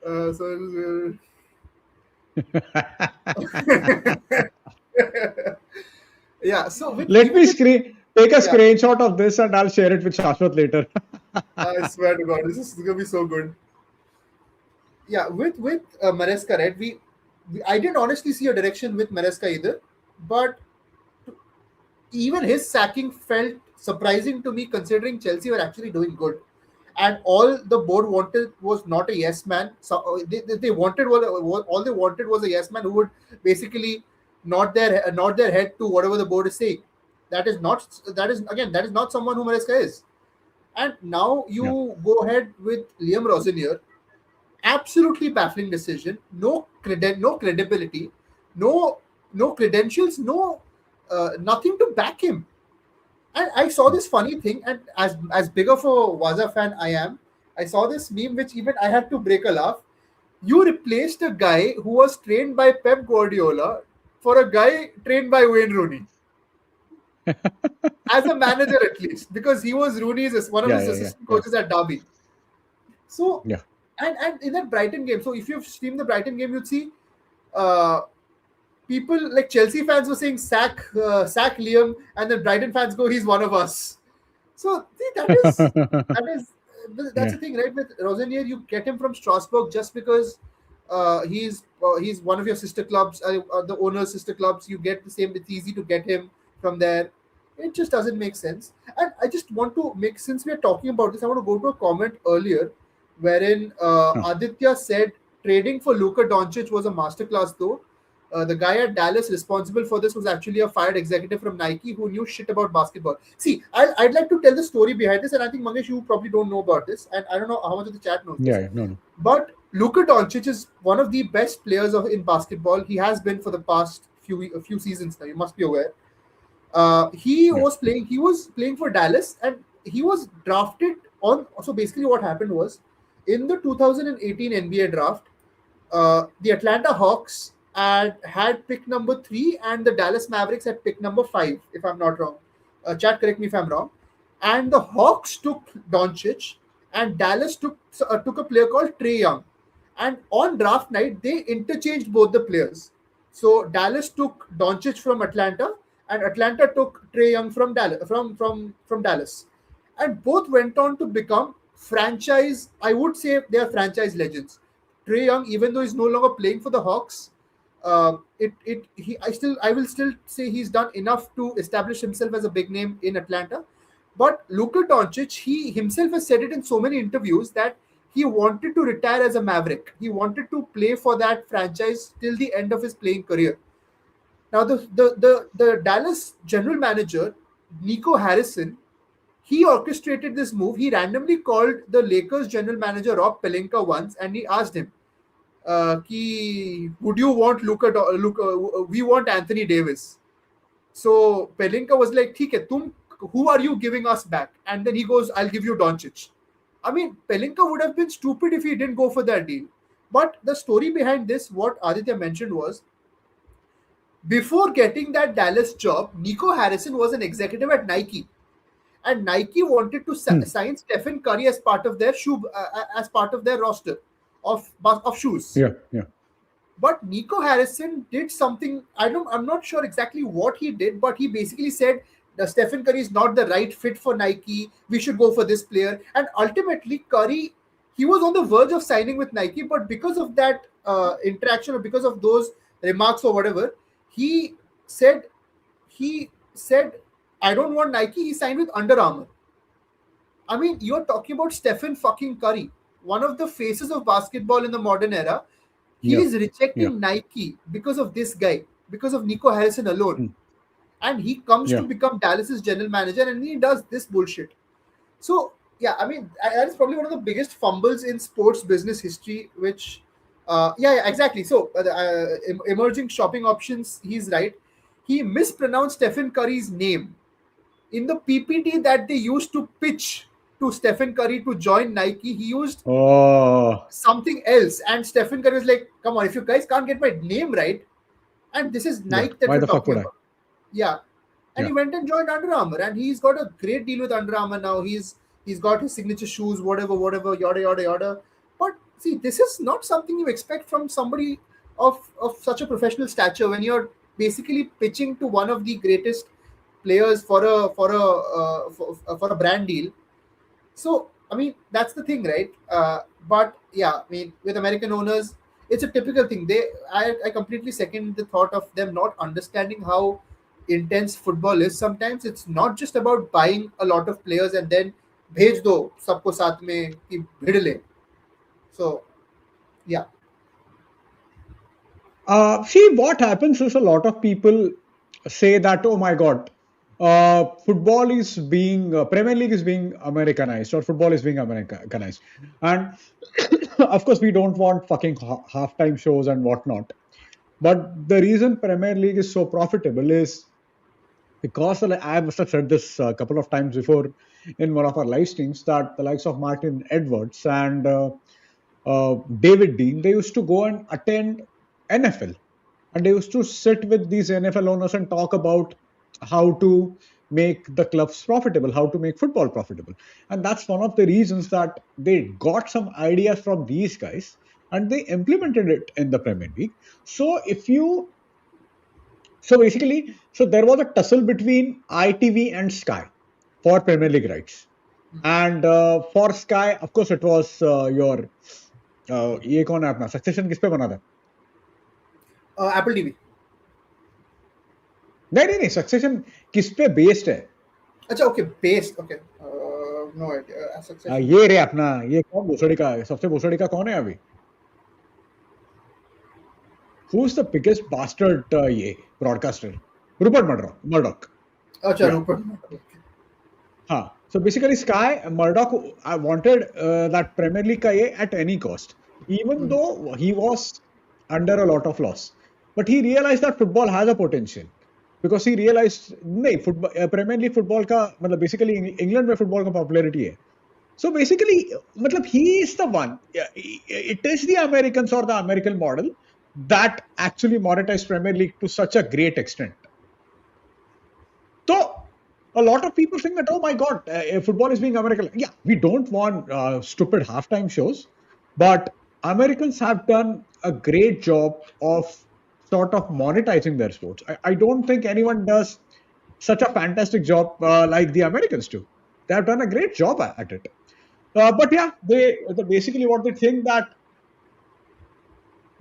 so, yeah, so Let me take a yeah, screenshot of this and I'll share it with Shashwat later. I swear to God, this is gonna be so good. Yeah, with Maresca, right? I didn't honestly see a direction with Maresca either, but even his sacking felt surprising to me considering Chelsea were actually doing good. And all the board wanted was not a yes man. So they wanted all they wanted was a yes man who would basically nod their head to whatever the board is saying. That is not someone who Maresca is. And now Yeah. you go ahead with Liam Rosenior, absolutely baffling decision. No credibility, no credentials, no nothing to back him. And I saw this funny thing, and as big of a Waza fan I am, I saw this meme which even I had to break a laugh. You replaced a guy who was trained by Pep Guardiola for a guy trained by Wayne Rooney. as a manager at least, because he was Rooney's one of Yeah, his yeah, yeah, assistant yeah, coaches at Derby. So, yeah. and in that Brighton game, so if you've streamed the Brighton game, you'd see uh, people like Chelsea fans were saying sack Liam, and then Brighton fans go, he's one of us. So see, that is that's Yeah. the thing, right? With Rosenior, you get him from Strasbourg just because he's one of your sister clubs, the owner's sister clubs. You get the same. It's easy to get him from there. It just doesn't make sense. And I just want to make, since we are talking about this, I want to go to a comment earlier wherein Huh. Aditya said trading for Luka Doncic was a masterclass, though. The guy at Dallas responsible for this was actually a fired executive from Nike who knew shit about basketball. See, I'd like to tell the story behind this, and I think Mangesh, you probably don't know about this, and I don't know how much of the chat knows Yeah, this. yeah, no, no. But Luka Doncic is one of the best players in basketball. He has been for the past few seasons now. You must be aware. He Yeah. was playing. He was playing for Dallas, and he was drafted on. So basically, what happened was in the 2018 NBA draft, the Atlanta Hawks had pick number 3, and the Dallas Mavericks had pick number 5, if I'm not wrong. Chat, correct me if I'm wrong. And the Hawks took Doncic, and Dallas took a player called Trey Young. And on draft night, they interchanged both the players. So Dallas took Doncic from Atlanta, and Atlanta took Trey Young from Dallas. From Dallas, and both went on to become franchise. I would say they are franchise legends. Trey Young, even though he's no longer playing for the Hawks, I will still say he's done enough to establish himself as a big name in Atlanta. But Luka Doncic, he himself has said it in so many interviews that he wanted to retire as a Maverick. He wanted to play for that franchise till the end of his playing career. Now, the Dallas general manager, Nico Harrison, he orchestrated this move. He randomly called the Lakers general manager Rob Pelinka once, and he asked him, would you want Luka? We want Anthony Davis. So Pelinka was like, "ठीक है, who are you giving us back?" And then he goes, "I'll give you Doncic." I mean, Pelinka would have been stupid if he didn't go for that deal. But the story behind this, what Aditya mentioned was, before getting that Dallas job, Nico Harrison was an executive at Nike, and Nike wanted to Hmm. sign Stephen Curry as part of their as part of their roster of shoes. Yeah, yeah. But Nico Harrison did something. I'm not sure exactly what he did, but he basically said the Stephen Curry is not the right fit for Nike. We should go for this player. And ultimately, Curry, he was on the verge of signing with Nike, but because of that interaction or because of those remarks or whatever, he said he said, I don't want Nike. He signed with Under Armour. I mean, you're talking about Stephen fucking Curry, one of the faces of basketball in the modern era. He Yeah, is yeah. rejecting Nike because of this guy, because of Nico Harrison alone. Hmm. And he comes to Yeah. become Dallas's general manager, and he does this bullshit. So, yeah, I mean, that is probably one of the biggest fumbles in sports business history, which, yeah, exactly. So, emerging shopping options, he's right. He mispronounced Stephen Curry's name in the PPT that they used to pitch to Stephen Curry to join Nike. He used Oh, something else, and Stephen Curry was like, "Come on, if you guys can't get my name right, and this is yeah. Nike that Why we're the fuck talking would I? about." Yeah, and Yeah. he went and joined Under Armour, and he's got a great deal with Under Armour now. He's got his signature shoes, whatever, yada yada yada. But see, this is not something you expect from somebody of such a professional stature when you're basically pitching to one of the greatest players for a brand deal. So, I mean, that's the thing, right? But yeah, I mean, with American owners, it's a typical thing. I completely second the thought of them not understanding how intense football is. Sometimes it's not just about buying a lot of players and then भेज दो सबको साथ में कि भिड़ ले. So, yeah. See, what happens is a lot of people say that, oh my God, football is being, Premier League is being Americanized or football is being Americanized. And of course, we don't want fucking halftime shows and whatnot. But the reason Premier League is so profitable is because I must have said this a couple of times before in one of our live streams that the likes of Martin Edwards and David Dean, they used to go and attend NFL, and they used to sit with these NFL owners and talk about how to make the clubs profitable, how to make football profitable. And that's one of the reasons that they got some ideas from these guys and they implemented it in the Premier League. So if you so basically, so there was a tussle between ITV and Sky for Premier League rights. And for Sky, of course, it was your ये कौन है अपना succession किस पे बना था? Apple TV. नहीं succession किस पे बेस्ड है? अच्छा okay based okay no idea succession ये रे अपना ये कौन भोसड़ी का सबसे भोसड़ी का कौन है अभी? Who's the biggest bastard ये broadcaster? Rupert Murdoch. अच्छा Rupert Murdoch. हाँ. So basically, Sky Murdoch wanted that Premier League का ये at any cost, even though he was under a lot of loss. But he realized that football has a potential because he realized नहीं football Premier League football का मतलब basically England में football का popularity है. So basically, मतलब he is the one. It is the Americans or the American model that actually monetized Premier League to such a great extent. So a lot of people think that, oh my God, football is being American. Yeah, we don't want stupid halftime shows, but Americans have done a great job of sort of monetizing their sports. I don't think anyone does such a fantastic job like the Americans do. They have done a great job at it. But yeah, they basically what they think that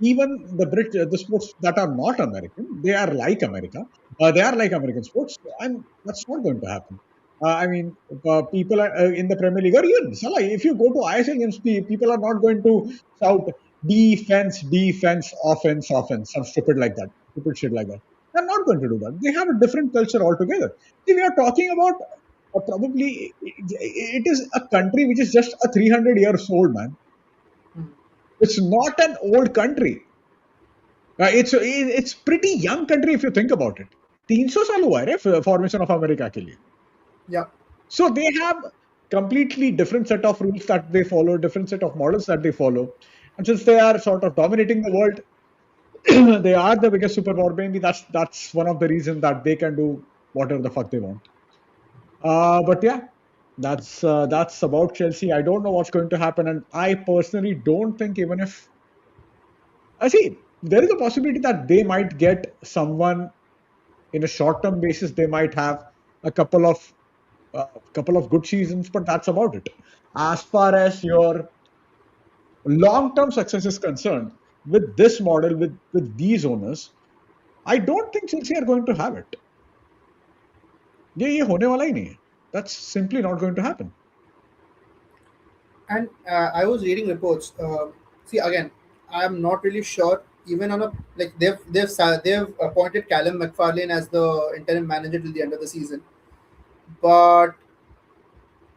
even the sports that are not American, they are like America. They are like American sports, and that's not going to happen. I mean, people are in the Premier League, or even Salah, if you go to ISL games, people are not going to shout defense, defense, offense, offense, some stupid like that, stupid shit like that. They're not going to do that. They have a different culture altogether. See, we are talking about probably it is a country which is just a 300 years old, man. It's not an old country. It's pretty young country if you think about it. 300 साल हुआ है formation of America के लिए. Yeah. So they have completely different set of rules that they follow, different set of models that they follow. And since they are sort of dominating the world, they are the biggest superpower. Maybe that's one of the reasons that they can do whatever the fuck they want. But yeah, that's about Chelsea. I don't know what's going to happen, and I personally don't think even if I see there is a possibility that they might get someone in a short-term basis. They might have a couple of good seasons, but that's about it. As far as your long-term success is concerned, with this model, with these owners, I don't think Chelsea are going to have it. ये होने वाला ही नहीं है. That's simply not going to happen. And I was reading reports. See, again, I'm not really sure. Even on a like they've appointed Callum McFarlane as the interim manager till the end of the season, but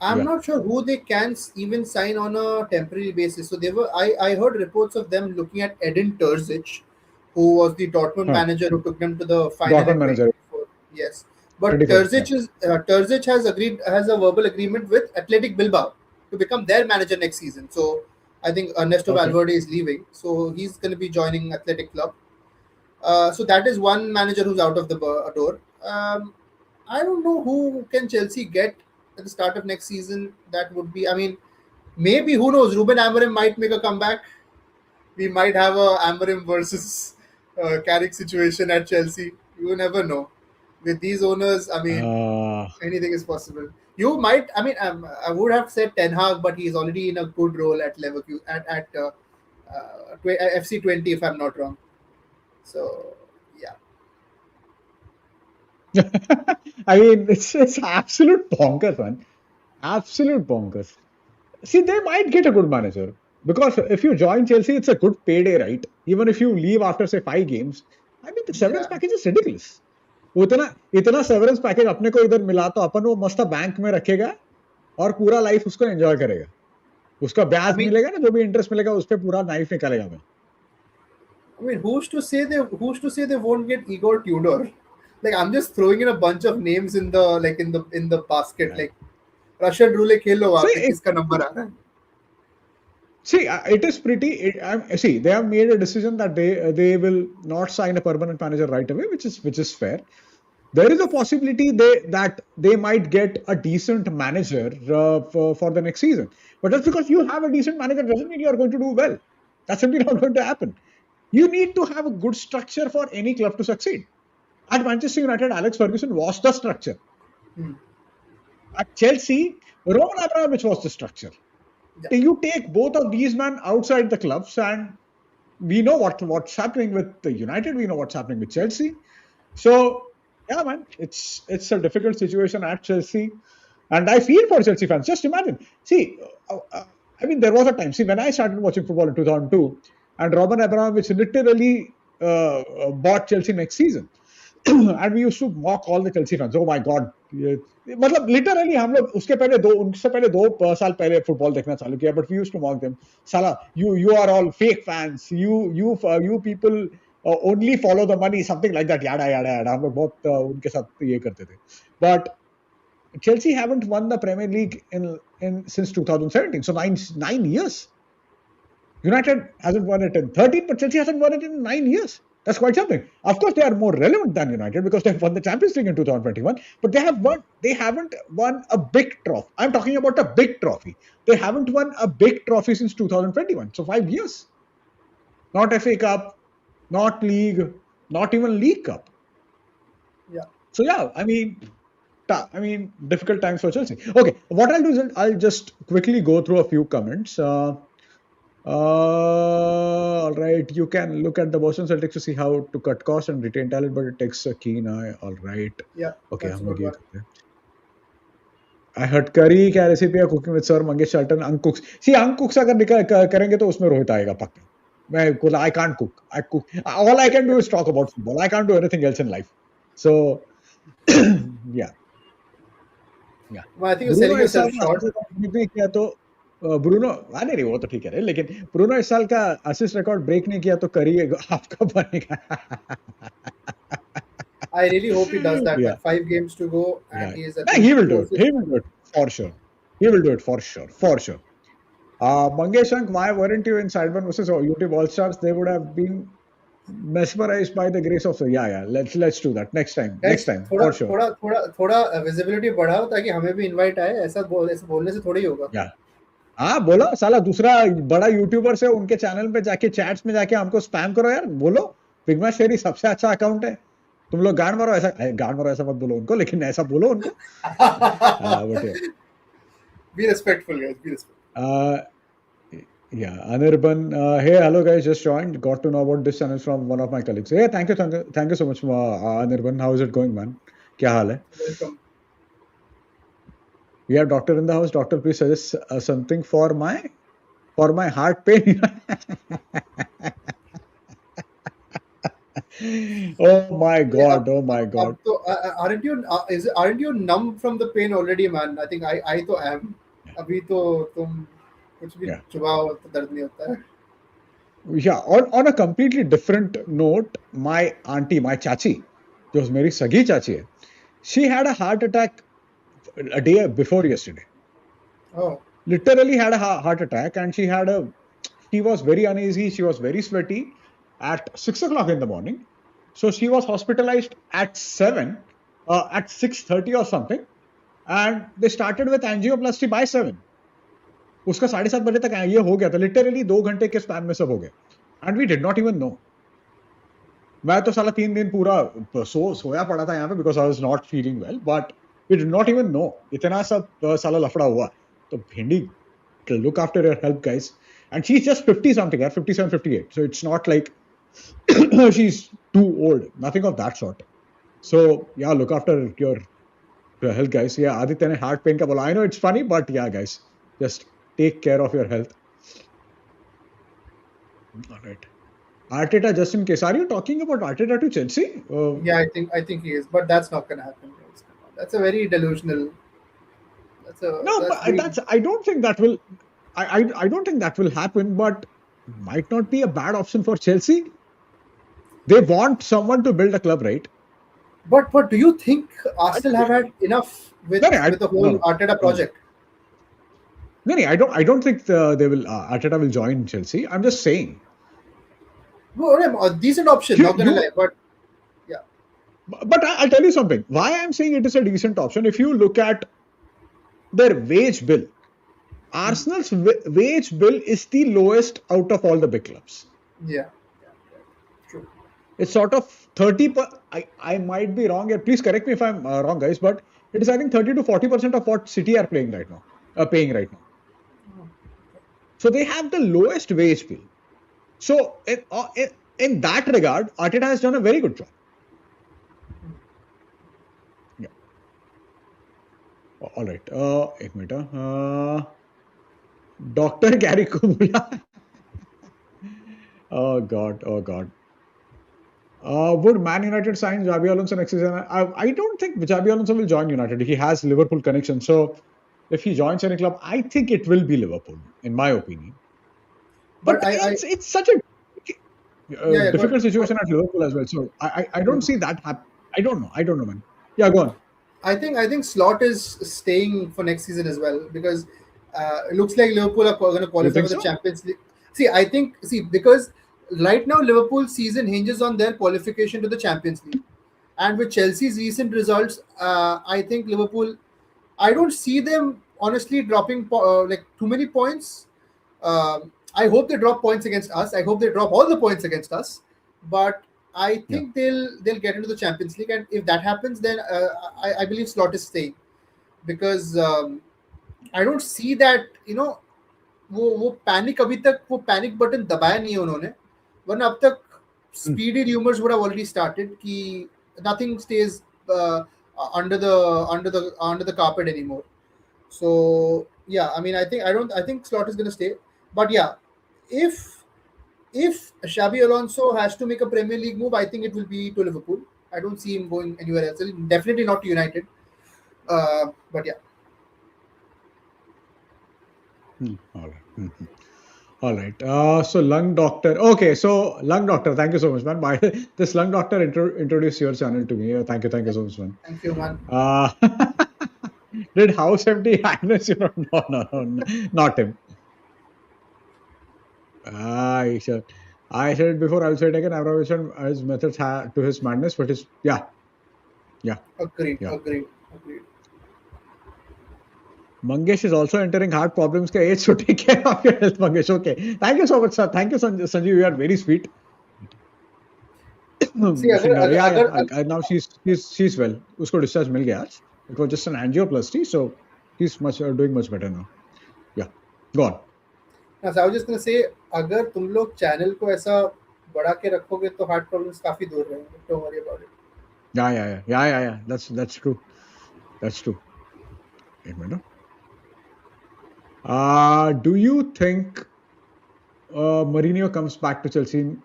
I'm not sure who they can even sign on a temporary basis. So I heard reports of them looking at Edin Terzic, who was the Dortmund manager who took them to the final. Dortmund manager. Yes. But Terzic has a verbal agreement with Athletic Bilbao to become their manager next season. So I think Ernesto Valverde is leaving, so he's going to be joining Athletic Club. So that is one manager who's out of the door. I don't know who can Chelsea get at the start of next season. That would be, I mean, maybe who knows? Ruben Amorim might make a comeback. We might have a Amorim versus Carrick situation at Chelsea. You never know. With these owners, I mean, anything is possible. You might, I mean, I would have said Ten Hag, but he's already in a good role at Leverkusen, at FC 20, if I'm not wrong. So, yeah. I mean, it's absolute bonkers, man. Absolute bonkers. See, they might get a good manager because if you join Chelsea, it's a good payday, right? Even if you leave after, say, 5 games. I mean, the severance package is ridiculous. इतना severance package अपने को इधर मिला तो अपन वो मस्त bank में रखेगा और पूरा लाइफ उसको एंजॉय करेगा. उसका ब्याज मिलेगा ना, जो भी इंटरेस्ट मिलेगा उस पे पूरा लाइफ निकालेगा. मैं I mean, who's to say they won't get Igor Tudor? Like, I'm just throwing in a bunch of names in the basket. Like, Russian roulette खेल लो आप, किसका नंबर आ रहा है? See, it is pretty. See, they have made a decision that they will not sign a permanent manager right away, which is fair. There is a possibility that they might get a decent manager for the next season. But just because you have a decent manager doesn't mean you are going to do well. That's simply not going to happen. You need to have a good structure for any club to succeed. At Manchester United, Alex Ferguson was the structure. At Chelsea, Roman Abramovich was the structure. Yeah. You take both of these men outside the clubs, and we know what's happening with the United. We know what's happening with Chelsea. So yeah, man, it's a difficult situation at Chelsea, and I feel for Chelsea fans. Just imagine. See, I mean, there was a time. See, when I started watching football in 2002, and Roman Abramovich literally bought Chelsea next season. And we used to mock all the Chelsea fans. Oh my God! मतलब literally हम लोग उनसे पहले 2 साल पहले football देखना चालू किया. But we used to mock them. Salah, you are all fake fans. You people only follow the money. Something like that. Yada yada yada. हम लोग बहुत उनके साथ ये करते थे. But Chelsea haven't won the Premier League in since 2017. So nine years. United hasn't won it in 13, but Chelsea hasn't won it in 9 years. That's quite something. Of course, they are more relevant than United because they've won the Champions League in 2021, but they haven't won a big trophy. I'm talking about a big trophy. They haven't won a big trophy since 2021. So 5 years. Not FA Cup, not League, not even League Cup. Yeah. So yeah, I mean, difficult times for Chelsea. Okay, what I'll do is I'll just quickly go through a few comments. All right, you can look at the Boston Celtics to see how to cut costs and retain talent, but it takes a keen eye. All right. Yeah. Okay, हम लोग ये करते हैं. I heard curry क्या recipe है cooking with Sir Mangesh Charlton. Ang cooks. See, Ang cooks अगर करेंगे तो उसमें रोहित आएगा पक्का. I can't cook. I cook. All I can do is talk about football. I can't do anything else in life. So, yeah. Well, I think you're selling yourself short. किया तो Bruno नहीं वो तो ठीक है लेकिन ब्रूनो इस साल का असिस्ट रिकॉर्ड ब्रेक नहीं किया तो करिए आपका बनेगा. I really hope he does that. Yeah. 5 games to go, and he is. He will do it. He will do it for sure. He will do it for sure. Mangesh Shank, why weren't you in Sideburn versus YouTube All Stars? They would have been mesmerized by the grace of the. Yeah. Let's do that next time. Guys, for sure. थोड़ा visibility बढ़ाओ ताकि हमें भी invite आए. ऐसा बोलने से थोड़ी होगा. Yeah. हाँ बोलो साला दूसरा बड़ा यूट्यूबर से उनके चैनल पे जाके चैट्स में जाके हमको स्पैम करो यार. बोलो पिगमा शेरी सबसे अच्छा अकाउंट है. तुम लोग गान मारो ऐसा मत बोलो उनको लेकिन ऐसा बोलो उनको. Be respectful guys, be respectful. Yeah, Anirban, hey, hello guys, just joined. Got to know about this channel from one of my colleagues. Hey, thank you so much, Anirban. How is it going, man? क्या हाल है? Welcome. We have doctor in the house. Doctor, please suggest something for my heart pain. Oh my God! Yeah, oh my God! Aren't you numb from the pain already, man? I think I तो am. अभी तो तुम कुछ भी चुबाओ तो दर्द नहीं होता है. Yeah. On a completely different note, my auntie, my chachi, जो मेरी सगी चाची है, she had a heart attack a day before yesterday. Oh. Literally had a heart attack, and she was very uneasy. She was very sweaty at 6 o'clock in the morning. So she was hospitalized at 6:30 or something, and they started with angioplasty by 7. उसका 7:30 बजे तक ये हो गया था. Literally 2 घंटे के span में सब हो गया. And we did not even know. मैं तो साला 3 दिन पूरा सोया पड़ा था यहाँ पे because I was not feeling well, but we did not even know. इतना सब साला लफड़ा हुआ. तो भिंडी, look after your health, guys. And she's just 50 something, 57, 58. So it's not like she's too old. Nothing of that sort. So yeah, look after your health, guys. Yeah, Aditya ने heart pain का बोला. I know it's funny, but yeah, guys, just take care of your health. All right. Arteta, just in case, are you talking about Arteta to Chelsea? Yeah, I think he is, but that's not going to happen. That's a very delusional. I don't think that will. I don't think that will happen, but might not be a bad option for Chelsea. They want someone to build a club, right? But do you think Arsenal have had enough with the whole Arteta project? No, I don't think Arteta will join Chelsea. I'm just saying. No, a decent option, not gonna lie, but yeah. But I'll tell you something. Why I'm saying it is a decent option. If you look at their wage bill, Arsenal's wage bill is the lowest out of all the big clubs. Yeah. True. It's sort of 30. I might be wrong here. Please correct me if I'm wrong, guys. But it is, I think, 30 to 40% of what City are paying right now. So they have the lowest wage bill. So in that regard, Arteta has done a very good job. Yeah. All right. Ek minute. Dr. Gary Kumula. Oh God. Would Man United sign Xabi Alonso next season? I don't think Xabi Alonso will join United. He has Liverpool connection. So if he joins any club, I think it will be Liverpool, in my opinion. But it's such a difficult situation at Liverpool as well. So I don't see that happen. I don't know, man. Yeah, go on. I think Slot is staying for next season as well, because it looks like Liverpool are going to qualify for the Champions League. Because right now Liverpool's season hinges on their qualification to the Champions League, and with Chelsea's recent results, I think Liverpool, I don't see them honestly dropping like too many points. I hope they drop points against us. I hope they drop all the points against us. But I think they'll get into the Champions League, and if that happens, then I believe Slot is staying, because I don't see that, वो panic अभी तक वो panic button दबाया नहीं है उन्होंने, वरना अब तक speedy rumors would have already started कि nothing stays under the carpet anymore. So yeah, I mean, I think Slot is going to stay, but yeah, if Xabi Alonso has to make a Premier League move, I think it will be to Liverpool. I don't see him going anywhere else. Definitely not to United. But yeah. All right. So Lung Doctor. Okay. So Lung Doctor. Thank you so much, man. This Lung Doctor introduced your channel to me. Thank you so much, man. Thank you, man. Did House empty Agnes? No, not him. I said it before. I'll say it again. Abramovich and his methods to his madness, but his Agreed. Mangesh is also entering heart problems. Ka age, so take care of your health, Mangesh. Okay. Thank you so much, sir. Thank you, Sanjeev. You are very sweet. Now she's well. Usko discharge mil gaya. It was just an angioplasty, so he's doing much better now. Yeah. Go on. Now, so I was just gonna say, अगर तुम लोग channel को ऐसा बढ़ा के रखोगे तो heart problems काफी दूर रहेंगे. Don't worry about it. Yeah. That's true. Wait a minute. Do you think Mourinho comes back to Chelsea?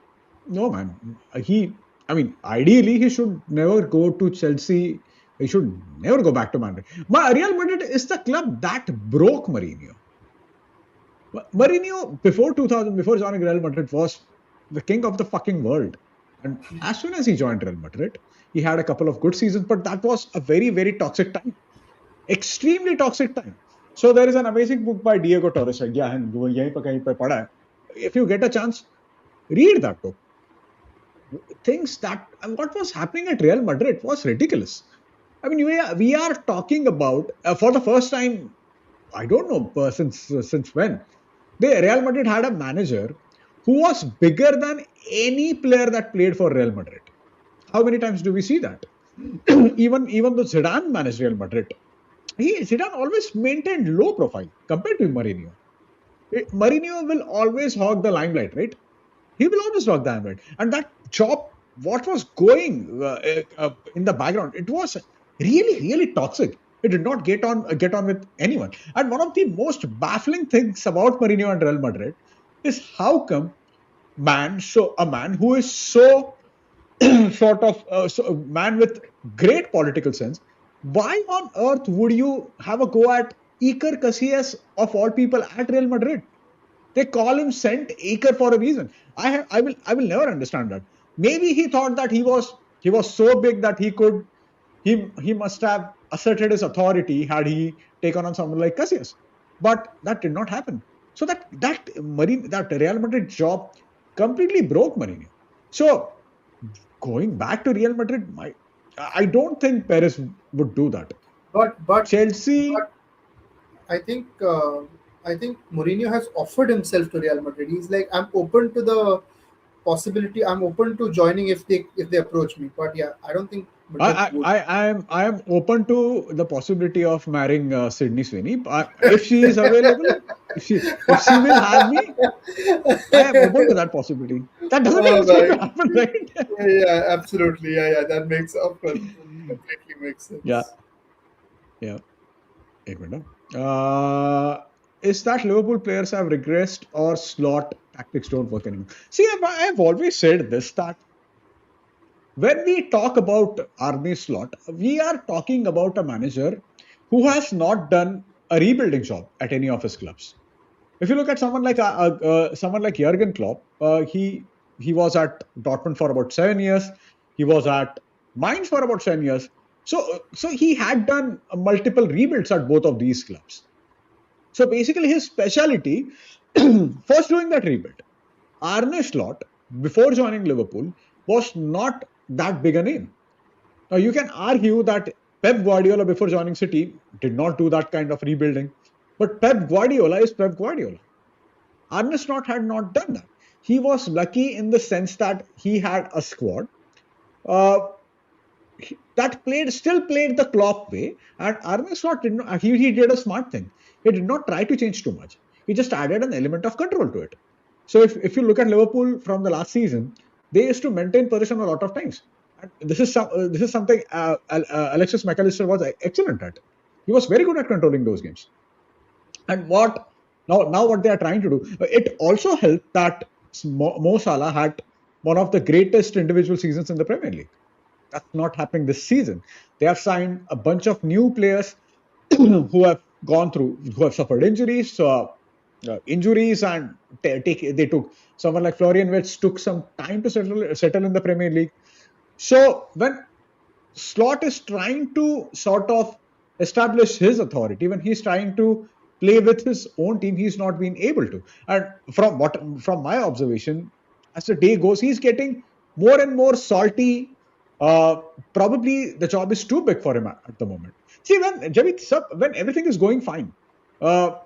No, man. Ideally, he should never go to Chelsea. He should never go back to Madrid. Real Madrid is the club that broke Mourinho. Mourinho, before joining Real Madrid, was the king of the fucking world. And as soon as he joined Real Madrid, he had a couple of good seasons, but that was a very, very toxic time. Extremely toxic time. So there is an amazing book by Diego Torres. If you get a chance, read that book. What was happening at Real Madrid was ridiculous. I mean, we are talking about, for the first time, I don't know since when, Real Madrid had a manager who was bigger than any player that played for Real Madrid. How many times do we see that? even though Zidane managed Real Madrid, Zidane always maintained low profile compared to Mourinho. Mourinho will always hog the limelight, right? He will always hog the limelight. And that job, what was going in the background, it was really, really toxic. It did not get on with anyone. And one of the most baffling things about Mourinho and Real Madrid is how come a man who is so man with great political sense, why on earth would you have a go at Iker Casillas of all people at Real Madrid? They call him Saint Iker for a reason. I will never understand that. Maybe he thought that he was so big that he must have asserted his authority had he taken on someone like Casillas. But that did not happen. So that Real Madrid job completely broke Mourinho. So going back to Real Madrid, I don't think Perez would do that. but Chelsea, but I think Mourinho has offered himself to Real Madrid. He's like, I'm open to the possibility. I'm open to joining if they approach me. But yeah, I don't think Madrid would. I am open to the possibility of marrying Sydney Sweeney. If she is available, if she will have me, I am open to that possibility. That doesn't mean All it's going to right. happen, right? Yeah, yeah, absolutely. Yeah, yeah. That makes, of course, completely makes Yeah, sense. yeah. Ek minute. Is that Liverpool players have regressed or slot tactics don't work anymore? See, I've always said this, that when we talk about Arne Slot, we are talking about a manager who has not done a rebuilding job at any of his clubs. If you look at someone like Jurgen Klopp, he was at Dortmund for about 7 years. He was at Mainz for about 7 years. So he had done multiple rebuilds at both of these clubs. So basically, his speciality first doing that rebuild. Arne Slot, before joining Liverpool, was not that big a name. Now, you can argue that Pep Guardiola, before joining City, did not do that kind of rebuilding. But Pep Guardiola is Pep Guardiola. Arne Slot had not done that. He was lucky in the sense that he had a squad uh, that still played the Klopp way, and Arne Slot did not. He did a smart thing. He did not try to change too much. He just added an element of control to it. So if you look at Liverpool from the last season, they used to maintain possession a lot of times. And this is something Alexis McAllister was excellent at. He was very good at controlling those games. And what they are trying to do, it also helped that Mo Salah had one of the greatest individual seasons in the Premier League. That's not happening this season. They have signed a bunch of new players who have who have suffered injuries. And they took someone like Florian Wirtz took some time to settle in the Premier League. So when Slot is trying to sort of establish his authority, when he's trying to play with his own team, he's not been able to. And from my observation, as the day goes, he's getting more and more salty. Probably the job is too big for him at the moment. See, when everything is going fine, uh,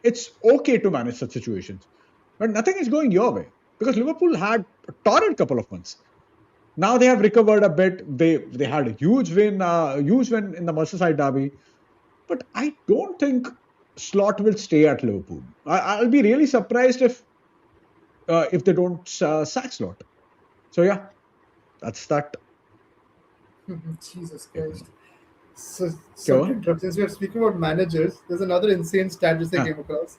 it's okay to manage such situations. But nothing is going your way, because Liverpool had a torrid couple of months. Now they have recovered a bit. They had a huge win in the Merseyside derby. But I don't think Slot will stay at Liverpool. I'll be really surprised if they don't sack Slot. So yeah, that's that. Jesus Christ. So, Go sorry to on. interrupt. Since we are speaking about managers, there's another insane stat which I Ah, came across.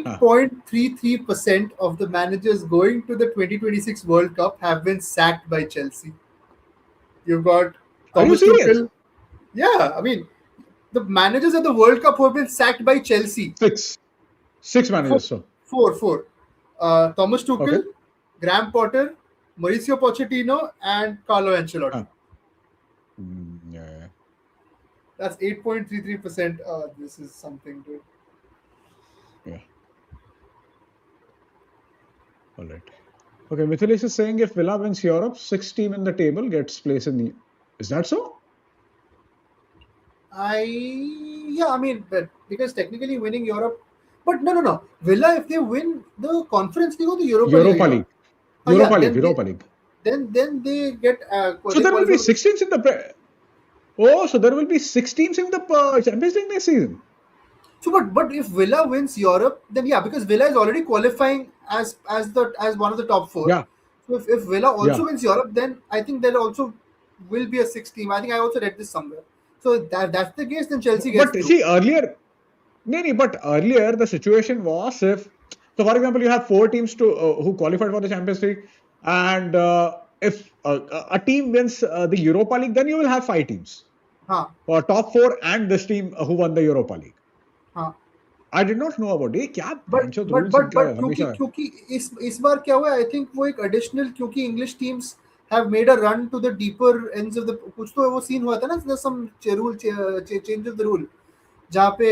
ah. 8.33% of the managers going to the 2026 World Cup have been sacked by Chelsea. You've got Are you Thomas serious? Tuchel. Yeah, I mean, the managers at the World Cup who have been sacked by Chelsea. Six. Six Four, managers, so. four. Thomas Okay. Tuchel, Graham Potter, Mauricio Pochettino, and Carlo Ancelotti. Ah. Yeah. That's 8.33%. This is something to. Yeah. All right. Okay. Mithilesh is saying if Villa wins Europe, sixth team in the table gets place in the. Is that so? I mean, but because technically winning Europe, but no. Villa, if they win the Conference League or the Europa League, Europa are you talking? League. Oh yeah, Europa League. then they get So they there will qualify be for the. six teams in the. Oh, so there will be six teams in the Champions League next season. So, but if Villa wins Europe, then yeah, because Villa is already qualifying as one of the top four. Yeah, So if Villa yeah. also wins Europe, then I think there also will be a sixth team. I think I also read this somewhere. So that's the case, then Chelsea gets But through. see, earlier, no, but earlier the situation was if, so for example, you have four teams who qualified for the Champions League, and if a team wins the Europa League, then you will have five teams, Huh, top four, and this team who won the Europa League. huh. I did not know about it. क्या but बेंचो but rules but इनका but क्योंकि हमेशा क्योंकि इस बार क्या हुआ I think वो एक एडिशनल क्योंकि English teams have made a run to the deeper ends of the कुछ तो वो सीन हुआ था ना some rule change of the rule जहाँ पे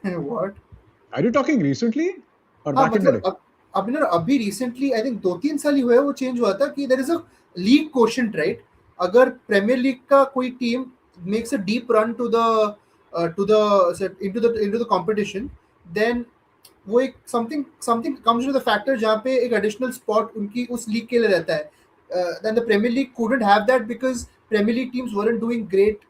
what Are you talking recently or हाँ back in the मतलब day? अभी रिसेंटली आई थिंक 2-3 साल ही हुए वो चेंज हुआ था कि there is a league quotient right. अगर प्रीमियर लीग का कोई team makes a deep run to the into the competition, then वो एक something something comes to the factor जहाँ पे एक एडिशनल स्पॉट उनकी उस लीग के लिए रहता है. Then the Premier League couldn't have that because Premier League teams weren't doing great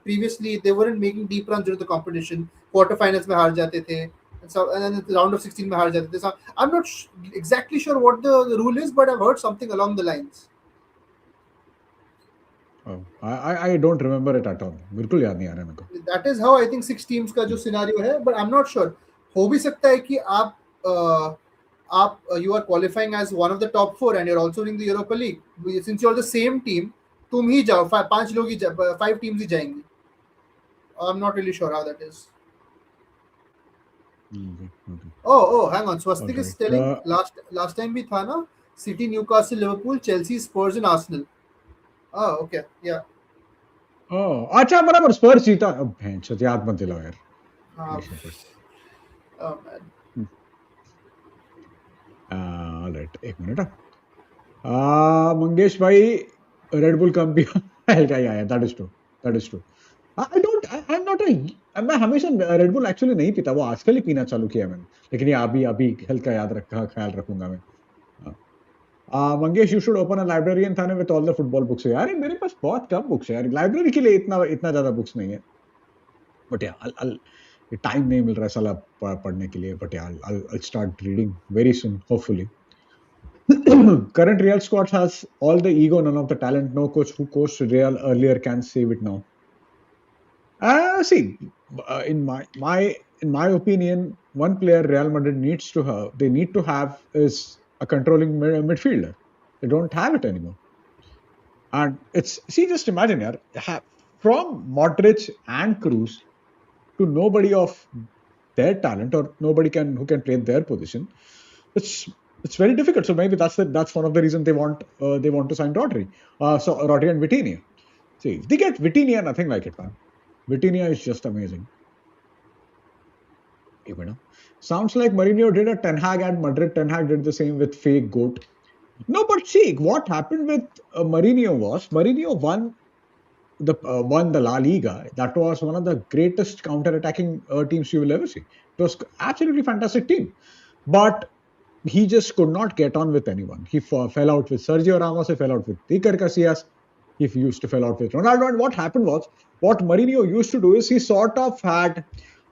previously. They weren't making deep runs during the competition. Quarter finals में हार जाते थे, and then the round of 16 में हार जाते थे. So I'm not exactly sure what the rule is, but I've heard something along the lines. Oh, I don't remember it at all. बिल्कुल याद नहीं आ रहा है मेरे को. That is how I think 6 teams का जो scenario है, but I'm not sure. हो भी सकता है कि आप you are qualifying as one of the top 4 and you're also winning the Europa League. Since you're the same team, तुम ही जाओ, 5 लोग ही 5 teams ही जाएंगी. I'm not really sure how that is. Okay. Oh, hang on. Swastik Alright. is telling last time भी था ना, City, Newcastle, Liverpool, Chelsea, Spurs and Arsenal. Oh, okay. Yeah. अच्छा बराबर स्पर्स जीता. अब भैंस याद मत दिलाओ यार. Oh man. Alright, एक मिनट. मंगेश भाई रेड बुल कम भी हल्का ही आया. That is true. I'm not मैं हमेशा रेड बुल एक्चुअली नहीं पीता. वो आजकल ही पीना चालू किया मैंने. लेकिन ये अभी हल्का ख्याल रखूंगा मैं. Mangesh you should open a library in Thane with all the football books. यार मेरे पास बहुत कम बुक्स है यार. लाइब्रेरी के लिए इतना ज्यादा बुक्स नहीं है. बट यार टाइम नहीं मिल रहा है साला पढ़ने के लिए. बट यार I'll start reading very soon, hopefully. Current Real squad has all the ego, none of the talent. No coach who coached Real earlier can save it now. See, in my opinion, one player Real Madrid needs to have is a controlling midfielder. They don't have it anymore. And just imagine, yaar, from Modric and Cruz to nobody of their talent or nobody who can play their position. It's very difficult. So maybe that's one of the reasons they want to sign Rodri. So Rodri and Vitinha. See, if they get Vitinha, nothing like it, man. Vitinha is just amazing. You know, sounds like Mourinho did a Ten Hag at Madrid. Ten Hag did the same with fake goat. No, but see, what happened with Mourinho was Mourinho won the La Liga. That was one of the greatest counter-attacking teams you will ever see. It was absolutely fantastic team, but he just could not get on with anyone. He fell out with Sergio Ramos. He fell out with Iker Casillas. He used to fell out with Ronaldo. And what happened was, what Mourinho used to do is he sort of had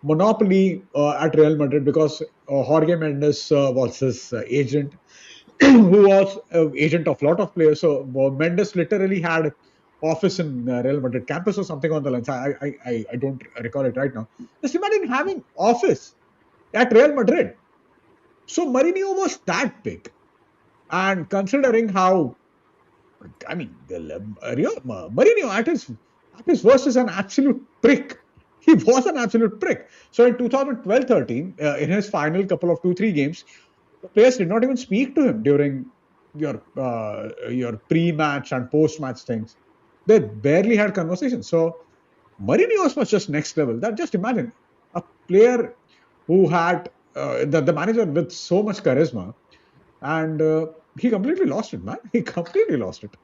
monopoly at Real Madrid because Jorge Mendes was his agent, who was agent of a lot of players. So Mendes literally had office in Real Madrid campus or something on the lines. I don't recall it right now. Just imagine having office at Real Madrid. So Mourinho was that big. And considering how, I mean, Mourinho at his worst is an absolute prick. He was an absolute prick. So in 2012-13, in his final couple of 2-3 games, the players did not even speak to him during your pre-match and post-match things. They barely had conversations. So Mourinho was just next level. That just imagine a player who had the manager with so much charisma, and he completely lost it, man. He completely lost it.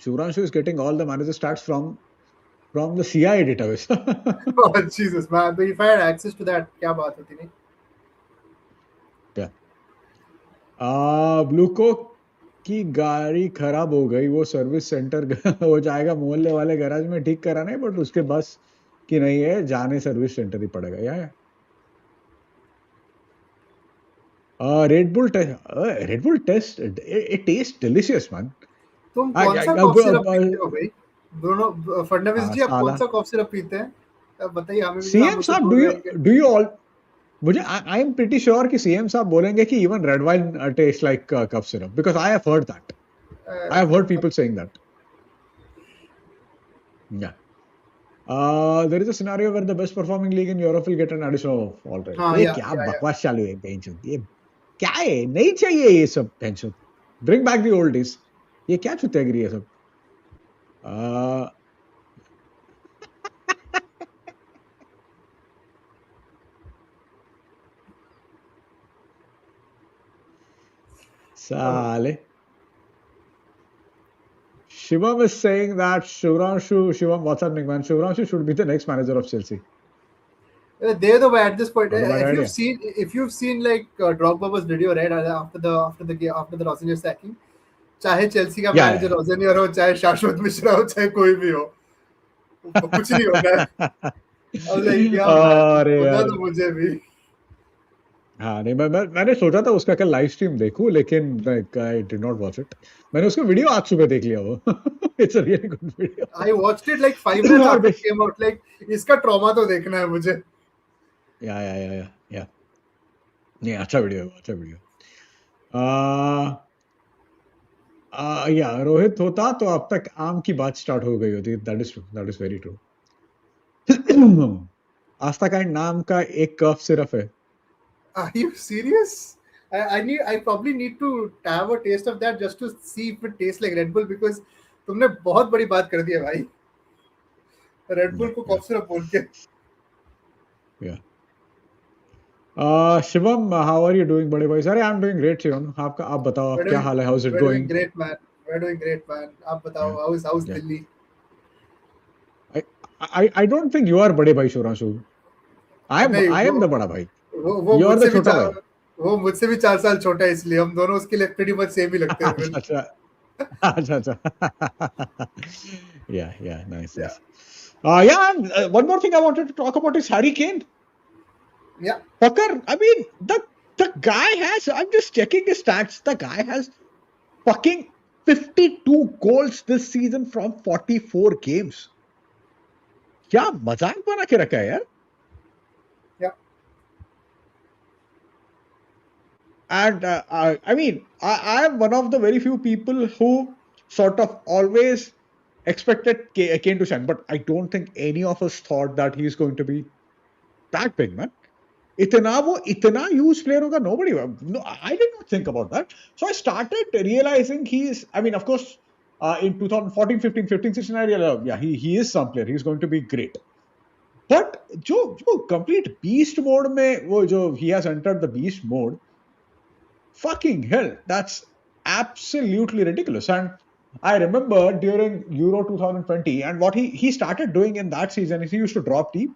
Shuranshu is getting all the manager stats from the CI database. Oh, Jesus, man. But if I had access to that, क्या बात होती नहीं? ब्लूको की गाड़ी खराब हो गई. वो सर्विस सेंटर हो जाएगा मोहल्ले वाले गैराज में ठीक कराने, बट उसके बस की नहीं है, जाने सर्विस सेंटर ही पड़ेगा. या Red Bull taste it taste delicious, man. तुम कौन सा कॉफ सिरप पीते हो भाई? दोनों फडणवीस जी, आप कौन सा कॉफ सिरप पीते हैं? बताइए हमें भी. सीएम साहब, डू यू ऑल मुझे आई एम प्रीटी श्योर कि सीएम साहब बोलेंगे कि even red wine taste like cough syrup, because I have heard that. I have heard people saying that. Yeah there is a scenario where the best performing league in Europe will get an additional all right. ये क्या बकवास चालू है बेंचो? ये क्या है? नहीं चाहिए ये सब बेंचो. Bring back the old days. ये क्या चुतियागिरी है सब? साले Shivam is saying that Shivam, what's happening, man? Shivranshu should be the next manager of Chelsea. They though at this point, Not a bad idea. if you've seen like Drogba's video, right, after the Rosenior sacking, चाहे Chelsea का Yeah, manager रोजेनियर हो, चाहे शाश्वत मिश्रा हो, चाहे कोई भी हो, कुछ नहीं होता है. I was like, yeah man, अरे होना यार, तो मुझे भी. हाँ नहीं, मैंने सोचा था उसका कल लाइव स्ट्रीम देखूं, लेकिन I did not watch it. मैंने उसका वीडियो आज सुबह देख लिया वो. It's a really good video. I watched it like 5 minutes after it came out. Like इसका ट्रॉमा तो देखना है मुझे. या नहीं, अच्छा वीडियो. या रोहित होता तो अब तक आम की बात स्टार्ट हो गई होती. That is very true. Aastha kind नाम का एक कफ सिर्फ है. Are you serious? I probably need to have a taste of that just to see if it tastes like Red Bull, because तुमने बहुत बड़ी बात कर दी है भाई. Red Bull को कॉफ सिरप बोल के. Yeah. Shivam, how are you doing, बड़े भाई? अरे I'm doing great, Shivam. आप बताओ, आप क्या हाल है? How's it We're going? doing great man. We're doing great man. आप बताओ, how's Delhi? I don't think you are बड़े भाई Shivranshu. I am the बड़ा भाई. वो You are the छोटा भाई. वो मुझसे भी 4 साल छोटा है, इसलिए हम दोनों उसके लिए pretty much same ही लगते हैं. अच्छा. Yeah, nice. And one more thing I wanted to talk about is Harry Kane. Yeah. Fucker, I mean, the guy has, I'm just checking his stats, the guy has fucking 52 goals this season from 44 games. क्या मजाक बना के रखा है यार. And I mean, I am one of the very few people who sort of always expected Kane to shine, but I don't think any of us thought that he's going to be that big, man. इतना huge player होगा, nobody. No, I did not think about that. So I started realizing I mean, of course, in 2014, 15, 16, I realized, yeah, he is some player. He's going to be great. But जो complete beast mode में he has entered the beast mode, fucking hell, that's absolutely ridiculous. And I remember during Euro 2020, and what he started doing in that season is he used to drop deep,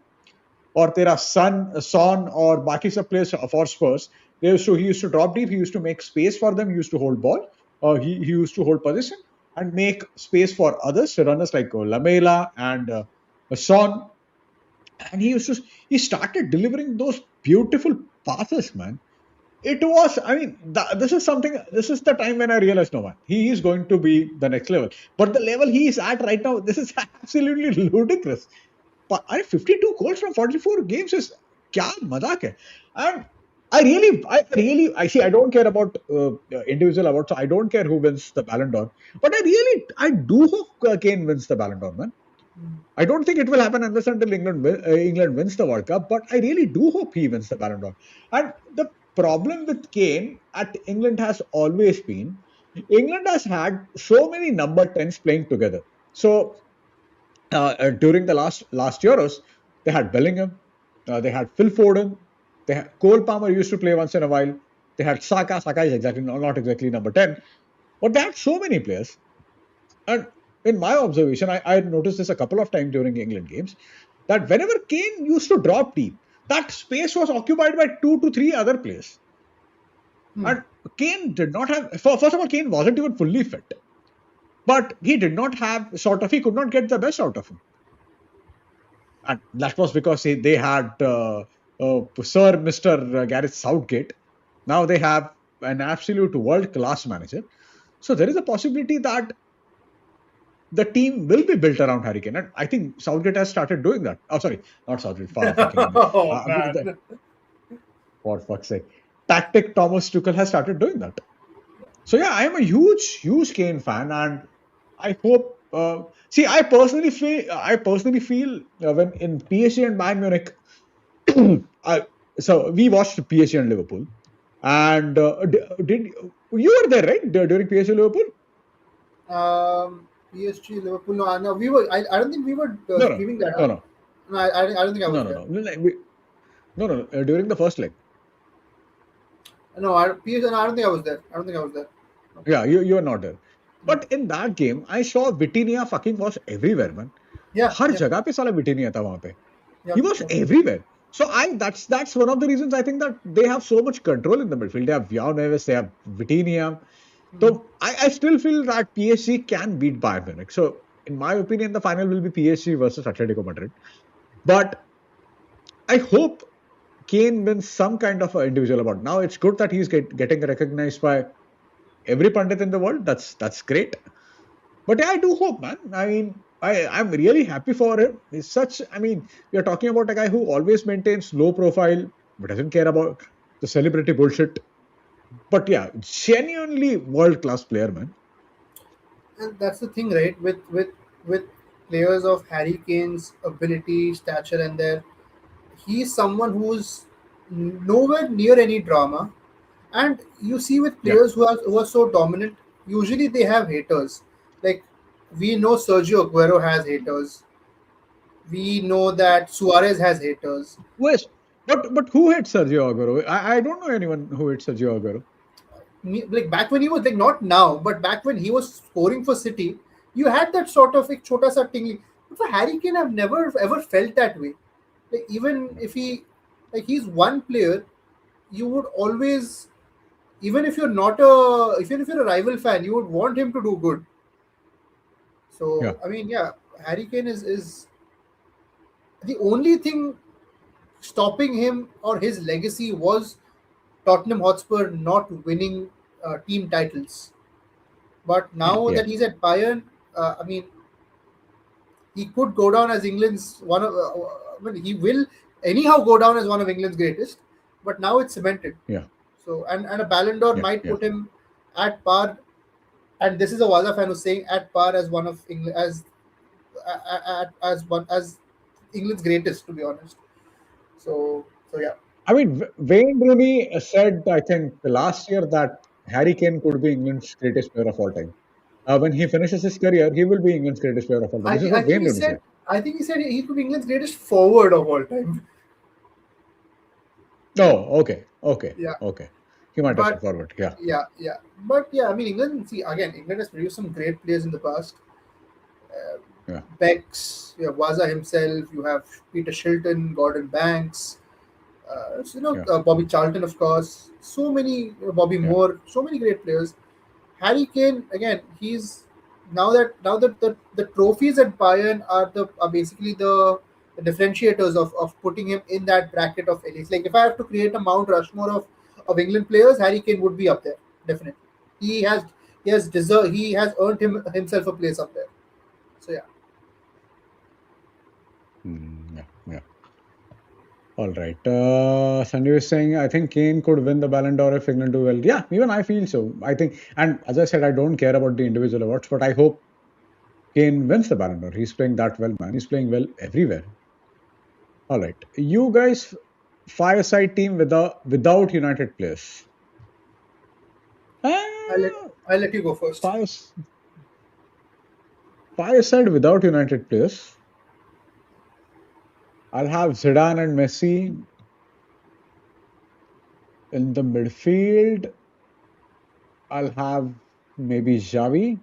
or तेरा Son or बाकी सब players for Spurs, he used to drop deep, he used to make space for them, he used to hold ball, he used to hold position and make space for others, runners like Lamela and Son, and he started delivering those beautiful passes, man. It was, I mean, this is the time when I realized, no man, he is going to be the next level. But the level he is at right now, this is absolutely ludicrous. But 52 goals from 44 games is kya mazak hai. And I see, I don't care about individual awards, so I don't care who wins the Ballon d'Or. But I do hope Kane wins the Ballon d'Or, man. I don't think it will happen unless until England wins the World Cup, but I really do hope he wins the Ballon d'Or. And the problem with Kane at England has always been, England has had so many number 10s playing together. So during the last Euros, they had Bellingham, they had Phil Foden, they had Cole Palmer used to play once in a while, they had Saka is not exactly number 10, but they had so many players. And in my observation, I noticed this a couple of times during England games, that whenever Kane used to drop deep, that space was occupied by 2 to 3 other players. And Kane did not have, first of all, Kane wasn't even fully fit. But he did not have, he could not get the best out of him. And that was because they had Sir Mr. Gareth Southgate. Now they have an absolute world-class manager. So there is a possibility that the team will be built around Harry Kane. And I think Southgate has started doing that. Oh, sorry, not Southgate. For fuck's sake. Tactic Thomas Tuchel has started doing that. So yeah, I am a huge Kane fan, and I hope. I personally feel when in PSG and Bayern Munich, so we watched PSG and Liverpool, and did you were there right during PSG Liverpool? PSG Liverpool. No, we were. I don't think we were streaming that. No. No, I don't think I was there. No. During the first leg. No, PSG. No, I don't think I was there. No. Yeah, you are not there. Mm. But in that game, I saw Vitinha fucking was everywhere, man. Yeah, her yeah, जगह पे साला Vitinha था वहां पे. yeah, He was yeah. everywhere. So that's one of the reasons I think that they have so much control in the midfield. They have João Neves, they have Vitinha. So Mm. I still feel that PSG can beat Bayern Munich. So in my opinion, the final will be PSG versus Atletico Madrid. But I hope Kane wins some kind of individual award. Now it's good that he's getting recognized by every pundit in the world. That's great. But yeah, I do hope, man. I mean, I'm really happy for him. He's such. I mean, we are talking about a guy who always maintains low profile, but doesn't care about the celebrity bullshit. But yeah, genuinely world class player, man. And that's the thing, right? With players of Harry Kane's ability, stature, and their he's someone who's nowhere near any drama. And you see with Yeah, players who are so dominant, usually they have haters. Like we know Sergio Aguero has haters. We know that Suarez has haters. who is? But who hit Sergio Aguero? I don't know anyone who hit Sergio Aguero. Like back when he was like not now, but back when he was scoring for City, you had that sort of like chota sa tingling. But for Harry Kane, I've never ever felt that way. Like even if he, like he's one player, you would always, even if you're a rival fan, you would want him to do good. Yeah, So I mean, yeah, Harry Kane is the only thing stopping him or his legacy was Tottenham Hotspur not winning team titles. But now yeah. that he's at Bayern, I mean, he could go down as England's one of. I mean, he will anyhow go down as one of England's greatest. But now it's cemented. Yeah, So and a Ballon d'Or yeah, might yeah. put him at par. And this is a Waza fan who's saying at par as one of England as England's greatest, to be honest. So yeah. I mean, Wayne Rooney said, I think, last year that Harry Kane could be England's greatest player of all time. When he finishes his career, he will be England's greatest player of all time. This is I what think Wayne he Rooney said said. he said he could be England's greatest forward of all time. Oh, okay, okay, Yeah. okay. He might have said But forward. Yeah, yeah. But yeah, I mean England see again, England has produced some great players in the past. Uh, yeah, Becks, you have Waza himself, you have Peter Shilton, Gordon Banks, yeah, Bobby Charlton, of course. So many Bobby yeah. Moore, so many great players. Harry Kane again. He's now that the trophies at Bayern are basically the differentiators of putting him in that bracket of elites. Like if I have to create a Mount Rushmore of England players, Harry Kane would be up there definitely. He has he has earned himself a place up there. So yeah. Yeah, yeah. All right. Sanjay is saying, I think Kane could win the Ballon d'Or if England do well. Yeah, even I feel so. I think, and as I said, I don't care about the individual awards, but I hope Kane wins the Ballon d'Or. He's playing that well, man. He's playing well everywhere. All right. You guys, fireside team without United players. Uh, I'll let you go first. fire, fireside without United players. I'll have Zidane and Messi in the midfield. I'll have maybe Xavi.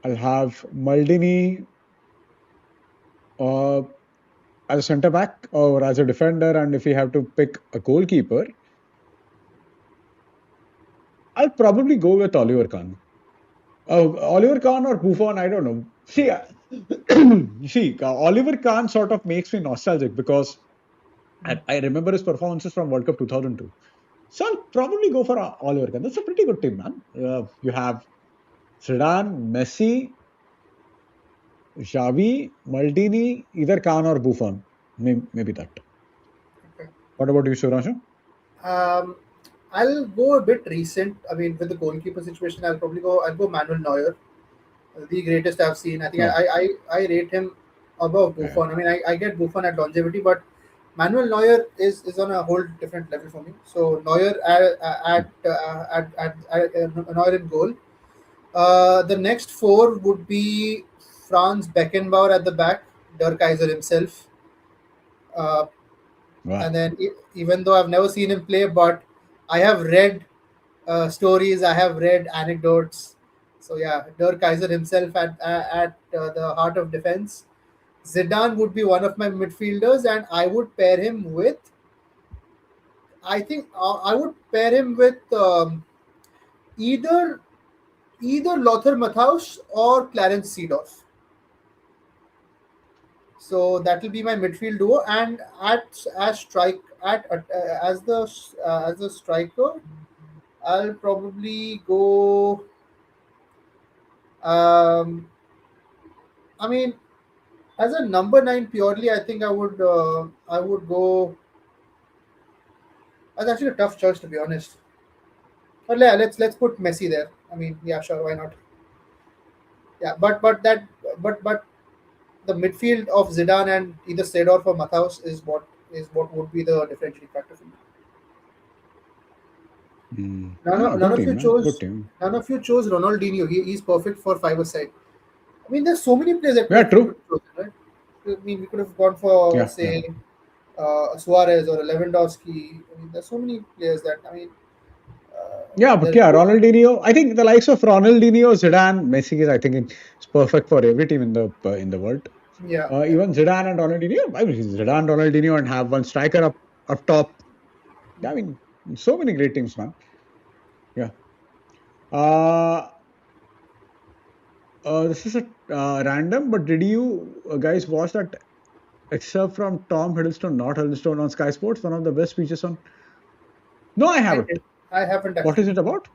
I'll have Maldini uh, as a centre back or as a defender, and if we have to pick a goalkeeper, I'll probably go with Oliver Kahn. Oliver Kahn or Buffon, I don't know. See, Oliver Kahn sort of makes me nostalgic because I remember his performances from World Cup 2002. So I'll probably go for Oliver Kahn. That's a pretty good team, man. You have Zidane, Messi, Xavi, Maldini, either Kahn or Buffon. Maybe that. Okay. What about you, Shivranshu? Um, I'll go a bit recent. I mean, with the goalkeeper situation, I'll go Manuel Neuer, the greatest I've seen. I think No. I rate him above Yeah. Buffon. I mean, I get Buffon at longevity, but Manuel Neuer is on a whole different level for me. So Neuer at Neuer in goal. The next four would be Franz Beckenbauer at the back, Der Kaiser himself. Uh, Wow. and then even though I've never seen him play, but I have read stories. I have read anecdotes. So yeah, Der Kaiser himself at the heart of defense. Zidane would be one of my midfielders, and I would pair him with. I think I would pair him with either Lothar Matthäus or Clarence Seedorf. So that will be my midfield duo, and as the striker, I'll probably go. Um, I mean, as a number nine purely, I think I would go. That's actually a tough choice to be honest. But yeah, let's put Messi there. I mean, yeah, sure, why not? Yeah, but the midfield of Zidane and either Seedorf or Matthäus is what would be the differentiating factor for me. Good team, man. Good team. None of you chose Ronaldinho. He's perfect for five-a-side. I mean, there's so many players that Yeah, we could true. have chosen, right? I mean, we could have gone for Yeah, say Suarez or Lewandowski. I mean, there's so many players that yeah, but there's yeah, Ronaldinho. I think the likes of Ronaldinho, Zidane, Messi is, I think, it's perfect for every team in the world. yeah, Even Zidane and Ronaldinho. I mean, Zidane, Ronaldinho, and have one striker up top. I mean, so many great teams, man. Yeah. Uh, this is a random, but did you guys watch that excerpt from Tom Hiddleston, not Hiddleston, on Sky Sports? One of the best speeches on. No, I I haven't. did. I haven't What is actually. it about?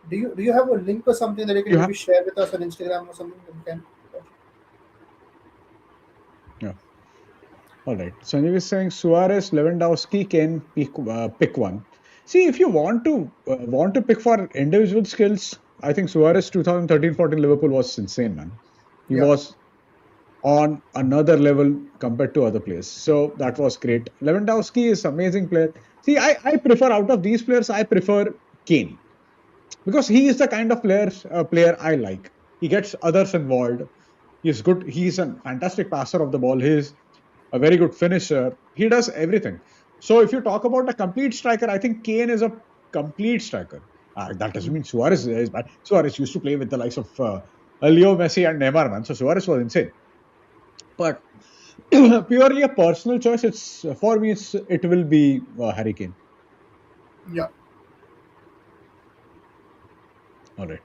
Do you have a link or something that you can You maybe have? share with us on Instagram or something that we can? Yeah. All right. Sanjeev is saying Suarez, Lewandowski can pick one. See, if you want to pick for individual skills, I think Suarez 2013-14 Liverpool was insane, man. He Yeah, was on another level compared to other players. So that was great. Lewandowski is amazing player. See, I prefer out of these players, I prefer Kane because he is the kind of player I like. He gets others involved. He's good. He's a fantastic passer of the ball. He's a very good finisher. He does everything. So if you talk about a complete striker, I think Kane is a complete striker. That doesn't mean Suarez is bad. Suarez used to play with the likes of Leo Messi and Neymar, man. So Suarez was insane. But purely a personal choice, it's for me. It will be Harry Kane. yeah. All right.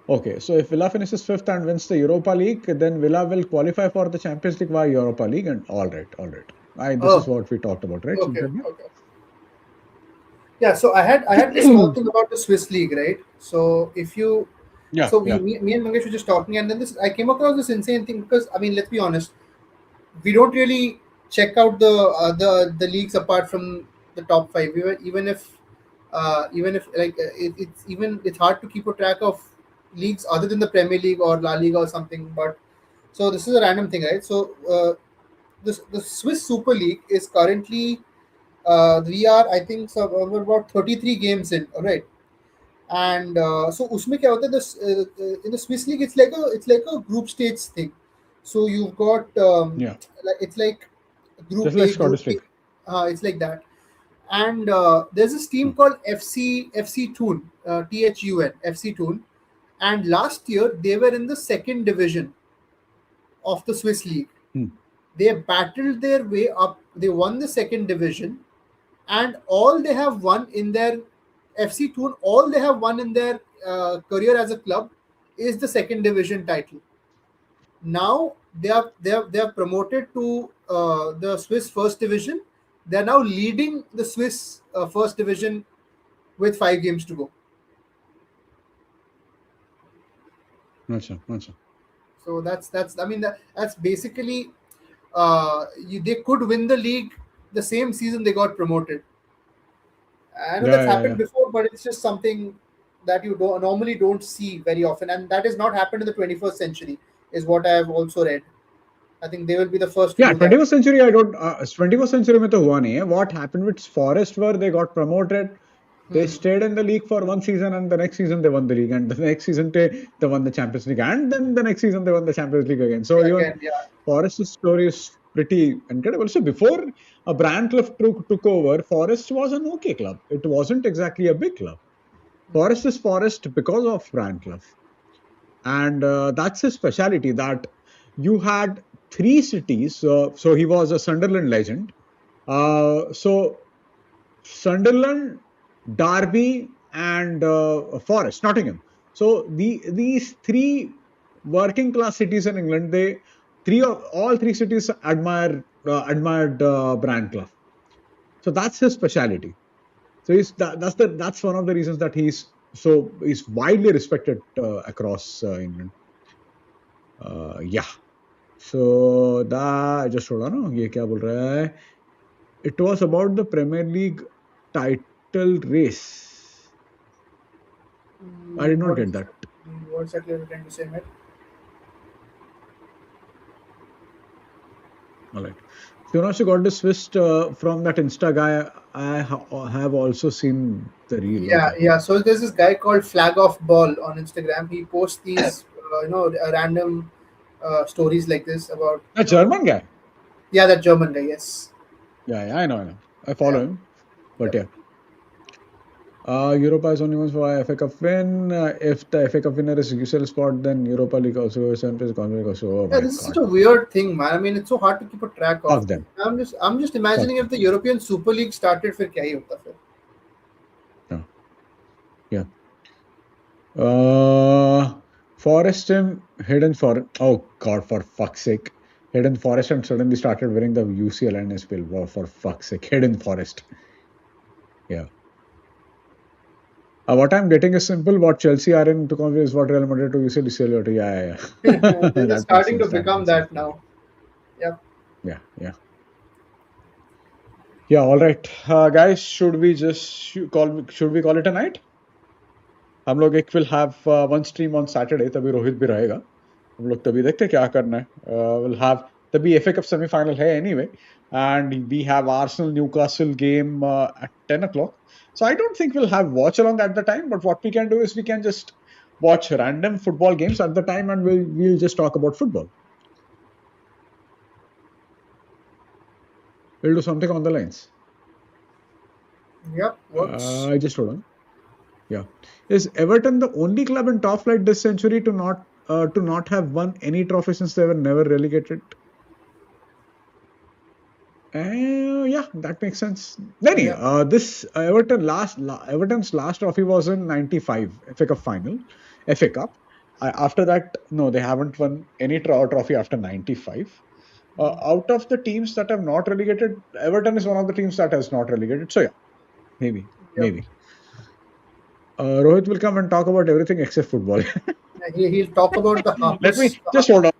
Okay, so if Villa finishes fifth and wins the Europa League, then Villa will qualify for the Champions League via Europa League. And all right, all right. This is Oh, what we talked about, right? okay, Sometime, yeah? okay. Yeah, so I had this whole thing about the Swiss league, right? So if you Yeah, so yeah. me and Mangesh were just talking, and then this I came across this insane thing because I mean, let's be honest, we don't really check out the leagues apart from the top five. Even if it's hard to keep a track of leagues other than the Premier League or La Liga or something. But so this is a random thing, right? So the Swiss Super League is currently we are I think so, we're about 33 games in, all right? And so उसमें क्या होता है this in the Swiss league it's like a group stage thing. So you've got Yeah. it's like Just group like A, group Scottish B, League. it's like that. And there's this team Hmm. called FC Thun, THUN, FC Thun, and last year they were in the second division of the Swiss league. Hmm. They battled their way up. They won the second division, and all they have won in their FC Thun, all they have won in their career as a club is the second division title. Now they are promoted to the Swiss first division. They are now leading the Swiss first division with 5 games to go. Gotcha. So that's I mean that's basically they could win the league the same season they got promoted. I know that's happened Yeah. before, but it's just something that you normally don't see very often, and that has not happened in the 21st century, is what I have also read. I think they will be the first to Yeah, do that. 21st century, I don't. 21st century में तो हुआ नहीं है. What happened with Forest were they got promoted. They Hmm. stayed in the league for one season, and the next season they won the league, and the next season they won the Champions League, and then the next season they won the Champions League again. So even Again, yeah, Forest's story is pretty incredible. So before Brantcliffe took over, Forest was an okay club. It wasn't exactly a big club. Forest is Forest because of Brian Clough. And that's his speciality, that you had three cities. So he was a Sunderland legend. So Sunderland, Derby, and Forest, Nottingham. So these three working class cities in England, all three cities admired Brian Clough. So that's his speciality. So that's one of the reasons that he's widely respected across England. Yeah. So just hold on. ये क्या बोल रहा है? It was about the Premier League title race. I did not get that. What exactly are you trying to say, mate? All right. Jonas, you got this twist from that Insta guy. I have also seen the reel. Yeah, Okay. yeah. So there's this guy called Flag Off Ball on Instagram. He posts these, random stories like this about. A German guy. Yeah, that German guy. Yes. Yeah, I know. I follow Yeah. him. But Yeah. yeah. Europa is only once for FA Cup win. If the FA Cup winner is UCL spot, then Europa League also is Champions League also. Oh Yeah, my this is God. such a weird thing, man. I mean, it's so hard to keep a track of. Fuck them. I'm just imagining if the European Super League started, फिर क्या ही होता फिर? No. Yeah. Forest team hidden for oh God, for fuck's sake. Hidden Forest and suddenly started winning the UCL and SPL. Wow, for fuck's sake. Hidden Forest. Yeah. What I'm getting is simple. What Chelsea are in to compare is what Real Madrid to UCL is. Yeah. They're That just makes starting to sense. become that now. Yeah. Yeah. Yeah, all right. Guys, should we call it a night? हम लोग एक will have one stream on Saturday. तभी रोहित भी रहेगा. हम लोग तभी देखते हैं क्या करना है. We'll have तभी FA Cup semi-final है anyway, and we have Arsenal Newcastle game at 10 o'clock. So I don't think we'll have watch along at the time. But what we can do is we can just watch random football games at the time, and we'll just talk about football. We'll do something on the lines. Yep. Works. Just hold on. Yeah. Is Everton the only club in top flight this century to not have won any trophy since they were never relegated? Yeah, that makes sense. Yeah. This Everton's last trophy was in '95 FA Cup final, FA Cup. After that, no, they haven't won any trophy after '95. Out of the teams that have not relegated, Everton is one of the teams that has not relegated. So yeah, maybe. Rohit will come and talk about everything except football. He'll talk about the half. Let me just hold on.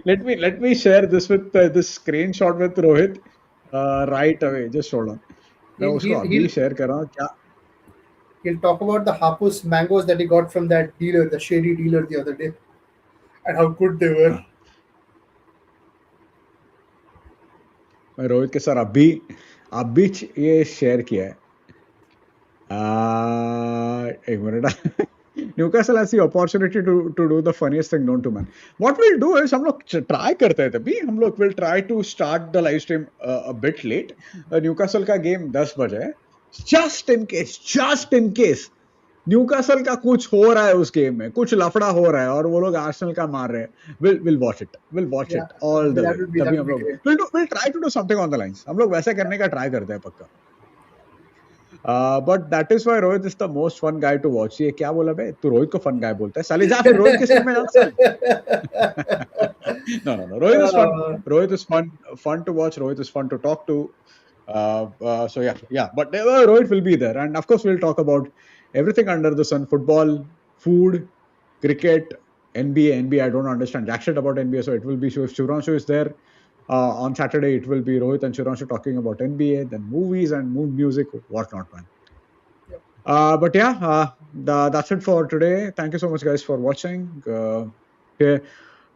let me share this with this screenshot with Rohit right away. Just hold on. मैं उसको अभी share कर रहा हूँ क्या? He'll talk about the hapus mangoes that he got from that dealer, the shady dealer, the other day, and how good they were. मैं रोहित के साथ अभी ये शेयर किया है. एक minute. Newcastle has the opportunity to do the funniest thing known to man. What we'll do is हम लोग try करते हैं तभी हम लोग will try to start the live stream a bit late. Newcastle का game 10 बजे है. Just in case न्यूकासल का कुछ हो रहा है उस गेम में, कुछ लफड़ा हो रहा है और वो लोग आर्सेनल का मार रहे हैं, we'll watch it all the way. तभी हम लोग we'll try to do something on the lines. हम लोग वैसे करने का ट्राई करते हैं पक्का. But that is why Rohit is the most fun guy to watch. ये क्या बोला बे? तू रोहित को fun guy बोलता है. साले जा फिर रोहित के सीट में जा. No. Rohit is fun. Rohit is fun to watch. Rohit is fun to talk to. So yeah. But Rohit will be there, and of course we'll talk about everything under the sun: football, food, cricket, NBA. I don't understand jack shit about NBA, so it will be. So if Shivranshu is there on Saturday, it will be Rohit and Shivranshu talking about NBA, then movies and music, whatnot, man. But yeah, that's it for today. Thank you so much, guys, for watching.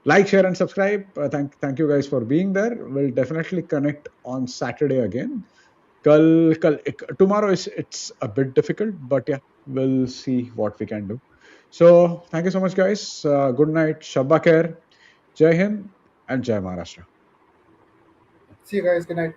Like, share, and subscribe. Thank you guys for being there. We'll definitely connect on Saturday again. Tomorrow it's a bit difficult, but yeah, we'll see what we can do. So thank you so much, guys. Good night. Shabba Khair. Jai Hind and Jai Maharashtra. See you guys. Good night.